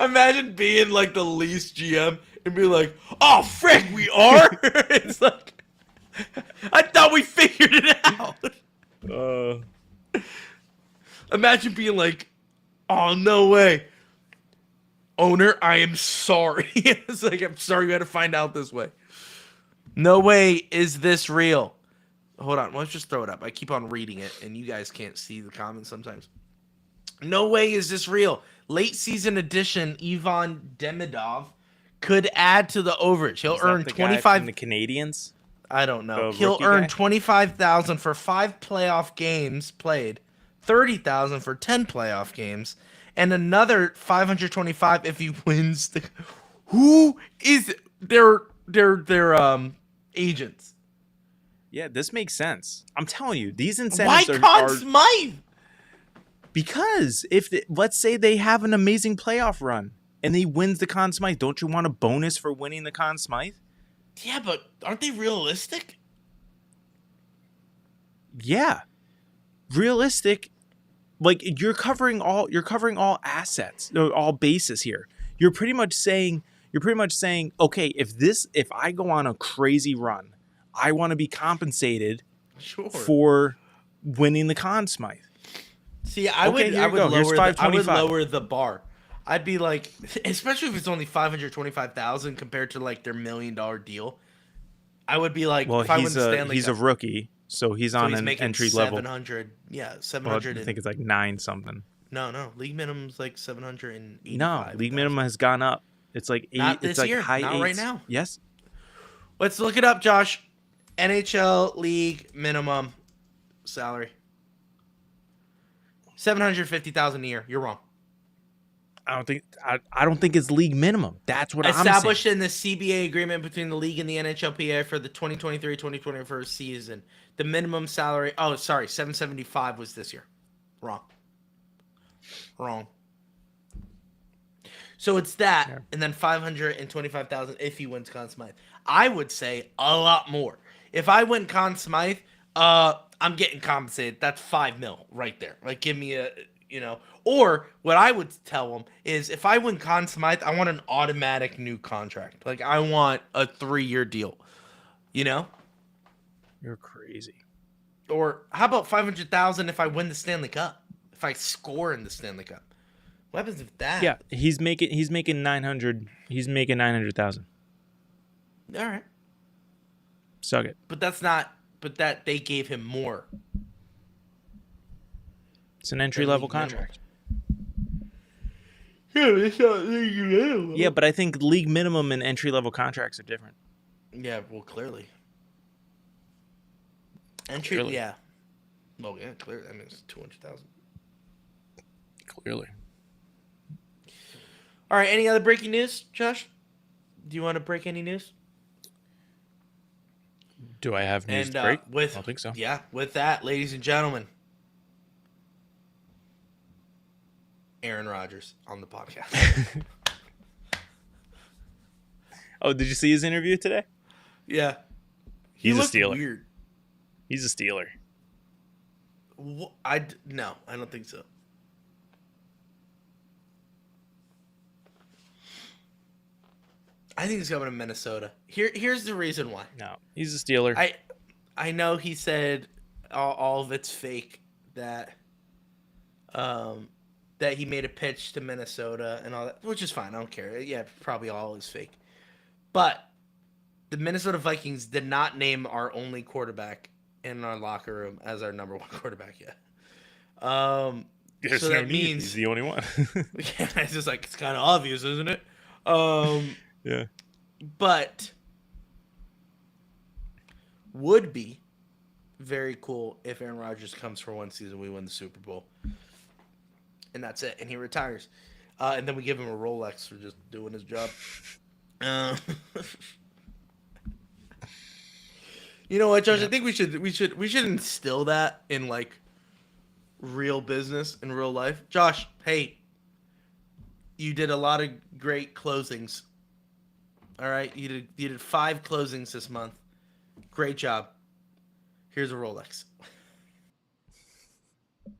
Speaker 3: Imagine being like the least GM and be like, oh, frick, we are? It's like, I thought we figured it out. Imagine being like, oh, no way. Owner, I am sorry. It's like, I'm sorry you had to find out this way. No way is this real. Hold on, let's just throw it up. I keep on reading it, and you guys can't see the comments sometimes. No way is this real. Late season addition Ivan Demidov could add to the overage. He'll earn 25.
Speaker 4: The Canadians.
Speaker 3: I don't know. He'll earn 25,000 for 5 playoff games played, 30,000 for 10 playoff games, and another 525 if he wins the. Who is their agents?
Speaker 4: Yeah, this makes sense. I'm telling you, these
Speaker 3: Why
Speaker 4: incentives
Speaker 3: Conn Smythe?
Speaker 4: Because let's say they have an amazing playoff run and he wins the Conn Smythe, don't you want a bonus for winning the Conn Smythe?
Speaker 3: Yeah, but aren't they realistic?
Speaker 4: Yeah, realistic. Like you're covering all assets, all bases here. You're pretty much saying You're pretty much saying, okay, if I go on a crazy run, I want to be compensated
Speaker 3: Sure.
Speaker 4: for winning the Conn Smythe.
Speaker 3: See, I would lower the bar. I'd be like, especially if it's only $525,000 compared to like their $1 million deal. I would be like,
Speaker 4: Well,
Speaker 3: if I win the Stanley
Speaker 4: he's a
Speaker 3: Cup,
Speaker 4: rookie, so he's on an
Speaker 3: making
Speaker 4: entry level.
Speaker 3: 700. Yeah,
Speaker 4: Well,
Speaker 3: 700.
Speaker 4: I think it's like 9 something.
Speaker 3: No, league minimum's like 785.
Speaker 4: No, league minimum has gone up. It's like
Speaker 3: Not
Speaker 4: it's
Speaker 3: this
Speaker 4: like
Speaker 3: year.
Speaker 4: high
Speaker 3: Not
Speaker 4: eights.
Speaker 3: right now.
Speaker 4: Yes.
Speaker 3: Let's look it up, Josh. NHL league minimum salary. $750,000 a year. You're wrong.
Speaker 4: I don't think it's league minimum. That's what I'm saying.
Speaker 3: Established in the CBA agreement between the league and the NHLPA for the 2023-2024 season. The minimum salary. Oh, sorry, 775 was this year. Wrong. So it's that,
Speaker 4: Yeah.
Speaker 3: and then 525,000 if he wins Conn Smythe. I would say a lot more. If I win Conn Smythe, I'm getting compensated. That's $5 million right there. Like, give me a, Or what I would tell him is, if I win Conn Smythe, I want an automatic new contract. Like, I want a 3-year deal.
Speaker 4: You're crazy.
Speaker 3: Or how about 500,000 if I win the Stanley Cup? If I score in the Stanley Cup, what happens with that?
Speaker 4: Yeah, he's making 900. He's making 900,000.
Speaker 3: All right,
Speaker 4: Suck it.
Speaker 3: but that's not. But that they gave him more.
Speaker 4: It's an entry level
Speaker 3: league minimum.
Speaker 4: contract.
Speaker 3: Yeah, it's not league minimum.
Speaker 4: Yeah, but I think league minimum and entry level contracts are different.
Speaker 3: Yeah, well, clearly.
Speaker 4: Clearly.
Speaker 3: Yeah. Well, yeah, clearly. I mean, it's 200,000.
Speaker 4: Clearly.
Speaker 3: All right. Any other breaking news, Josh? Do you want to break any news?
Speaker 4: Do I have news
Speaker 3: And
Speaker 4: to break?
Speaker 3: with
Speaker 4: I don't think so.
Speaker 3: Yeah, with that, ladies and gentlemen, Aaron Rodgers on the podcast.
Speaker 4: Oh, did you see his interview today?
Speaker 3: Yeah,
Speaker 4: He's a
Speaker 3: looked
Speaker 4: Steeler.
Speaker 3: Weird.
Speaker 4: He's a Steeler.
Speaker 3: No, I don't think so. I think he's coming to Minnesota. Here's the reason why.
Speaker 4: No, he's a Steeler.
Speaker 3: I know he said all of it's fake, that that he made a pitch to Minnesota and all that, which is fine. I don't care. Yeah, probably all is fake. But the Minnesota Vikings did not name our only quarterback in our locker room as our number 1 quarterback yet.
Speaker 4: There's
Speaker 3: so
Speaker 4: no
Speaker 3: that
Speaker 4: need.
Speaker 3: means
Speaker 4: He's the only one.
Speaker 3: yeah, it's just like, it's kind of obvious, isn't it?
Speaker 4: Yeah.
Speaker 3: But would be very cool if Aaron Rodgers comes for one season, we win the Super Bowl, and that's it, and he retires, and then we give him a Rolex for just doing his job. You know what, Josh? I think we should instill that in like real business in real life. Josh, hey, you did a lot of great closings. All right, you did 5 closings this month. Great job. Here's a Rolex.
Speaker 4: I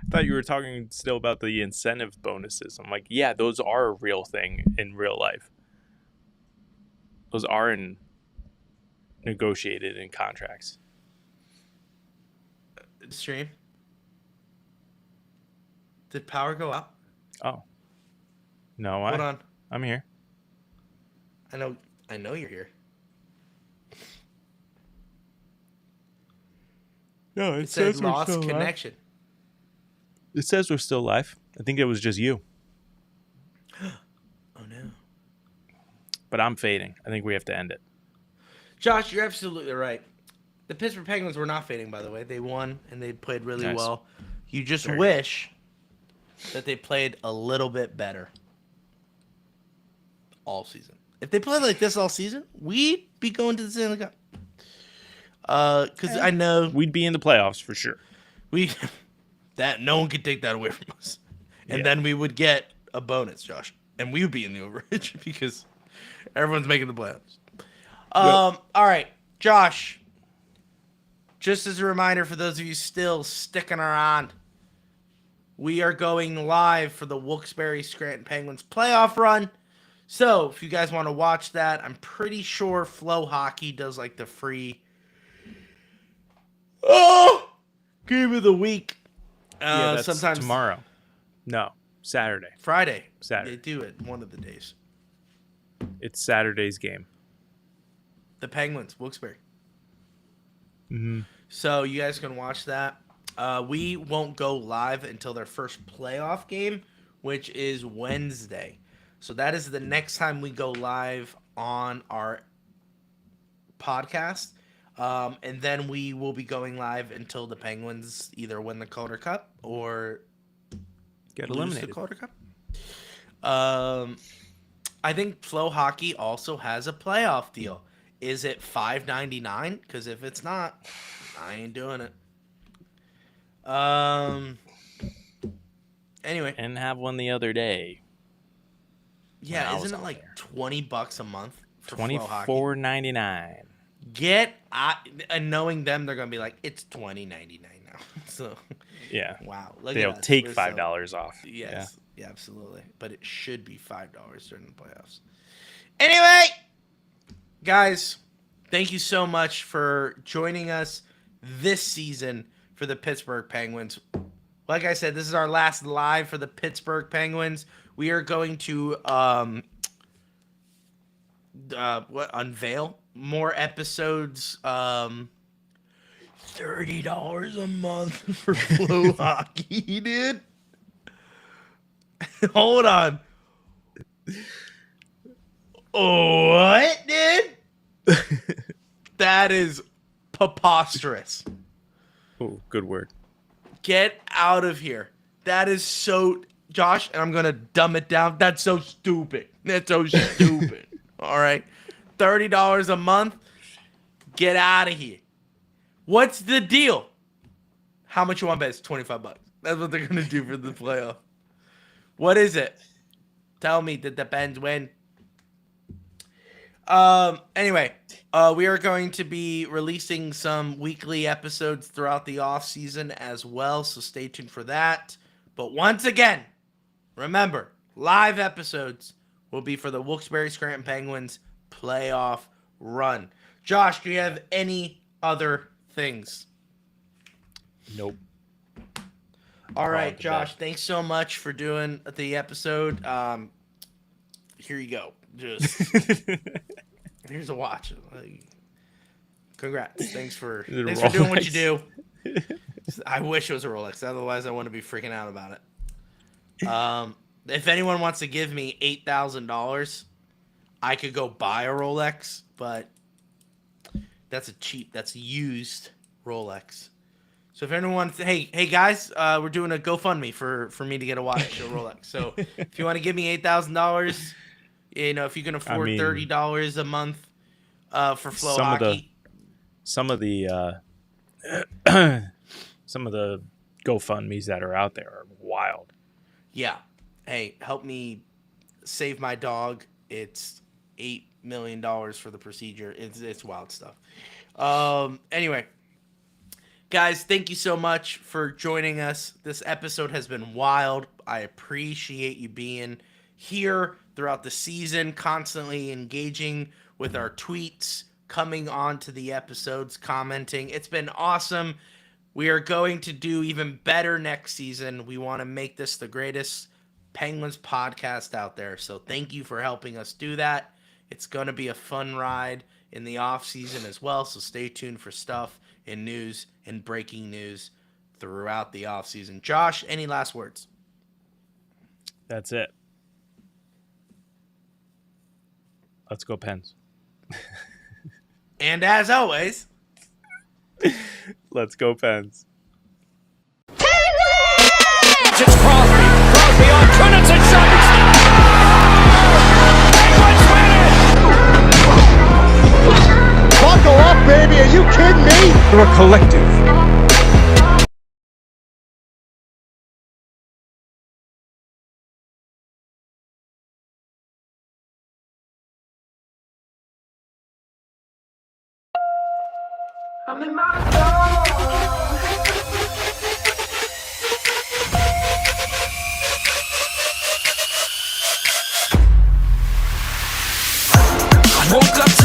Speaker 4: thought you were talking still about the incentive bonuses. I'm like, yeah, those are a real thing in real life. Those are negotiated in contracts.
Speaker 3: Stream. Did power go out?
Speaker 4: Oh. No,
Speaker 3: Hold on.
Speaker 4: I'm here.
Speaker 3: I know you're here.
Speaker 4: No,
Speaker 3: It said lost connection.
Speaker 4: It says we're still live. I think it was just you.
Speaker 3: Oh no.
Speaker 4: But I'm fading. I think we have to end it.
Speaker 3: Josh, you're absolutely right. The Pittsburgh Penguins were not fading, by the way. They won and they played really
Speaker 4: Nice.
Speaker 3: well. You just
Speaker 4: Very
Speaker 3: wish that they played a little bit better all season. If they played like this all season, we'd be going to the Stanley Cup. Because I know
Speaker 4: We'd be in the playoffs for sure.
Speaker 3: that no one could take that away from us, and then we would get a bonus, Josh, and we would be in the overage because everyone's making the playoffs. All right, Josh. Just as a reminder for those of you still sticking around, we are going live for the Wilkes-Barre Scranton Penguins playoff run. So if you guys want to watch that, I'm pretty sure Flow Hockey does like the free game of the week.
Speaker 4: Yeah, that's
Speaker 3: Sometimes
Speaker 4: tomorrow. No, Saturday.
Speaker 3: Friday.
Speaker 4: Saturday.
Speaker 3: They do it one of the days.
Speaker 4: It's Saturday's game.
Speaker 3: The Penguins, Wilkes-Barre.
Speaker 4: Mm-hmm.
Speaker 3: So you guys can watch that. We won't go live until their first playoff game, which is Wednesday. So that is the next time we go live on our podcast. And then we will be going live until the Penguins either win the Calder Cup or
Speaker 4: Get
Speaker 3: lose
Speaker 4: eliminated.
Speaker 3: the Calder Cup. I think Flow Hockey also has a playoff deal. Is it $5.99? Because if it's not, I ain't doing it. Anyway.
Speaker 4: And have one the other day.
Speaker 3: Yeah,
Speaker 4: I was
Speaker 3: isn't it
Speaker 4: on
Speaker 3: like
Speaker 4: there.
Speaker 3: $20 a month for Flow Hockey?
Speaker 4: $24.99.
Speaker 3: And knowing them, they're gonna be like, it's $20.99 now. So
Speaker 4: Yeah.
Speaker 3: wow, look
Speaker 4: They'll
Speaker 3: at us.
Speaker 4: take
Speaker 3: We're
Speaker 4: $5 off.
Speaker 3: Yes, yeah, absolutely. But it should be $5 during the playoffs. Anyway, guys, thank you so much for joining us this season for the Pittsburgh Penguins. Like I said, this is our last live for the Pittsburgh Penguins. We are going to unveil more episodes. $30 a month for Flow Hockey, dude. Hold on. What, dude? That is preposterous.
Speaker 4: Oh, good word.
Speaker 3: Get out of here. That is so... Josh, and I'm going to dumb it down. That's so stupid. That's so stupid. All right? $30 a month? Get out of here. What's the deal? How much you want to bet? It's $25. That's what they're going to do for the playoff. What is it? Tell me, did the Pens win? Anyway, we are going to be releasing some weekly episodes throughout the off season as well, so stay tuned for that. But once again, remember, live episodes will be for the Wilkes-Barre Scranton Penguins playoff run. Josh, do you have any other things?
Speaker 4: Nope.
Speaker 3: All right,
Speaker 4: to
Speaker 3: Josh,
Speaker 4: bed.
Speaker 3: thanks so much for doing the episode. Here you go. Just here's a watch. Congrats. Thanks for doing what you do. I wish it was a Rolex. Otherwise, I wouldn't be freaking out about it. If anyone wants to give me $8,000, I could go buy a Rolex, but that's a used Rolex. So if anyone, hey guys, we're doing a GoFundMe for me to get a watch, a Rolex. So if you want to give me $8,000, if you can afford $30 a month for Flow Hockey.
Speaker 4: Some of the GoFundMes that are out there are wild. Yeah.
Speaker 3: Hey, help me save my dog. It's $8 million for the procedure. It's wild stuff. Anyway, guys, thank you so much for joining us. This episode has been wild. I appreciate you being here throughout the season, constantly engaging with our tweets, coming on to the episodes, commenting. It's been awesome. We are going to do even better next season. We want to make this the greatest Penguins podcast out there. So thank you for helping us do that. It's going to be a fun ride in the off season as well. So stay tuned for stuff and news and breaking news throughout the off season. Josh, any last words?
Speaker 4: That's it. Let's go Pens.
Speaker 3: And as always,
Speaker 4: let's go Pens.
Speaker 5: It's Crosby. Crosby on Trinity shot. Penguins win it!
Speaker 6: Buckle up, baby. Are you kidding me?
Speaker 5: They're a collective.
Speaker 1: I'm in my zone. Woke up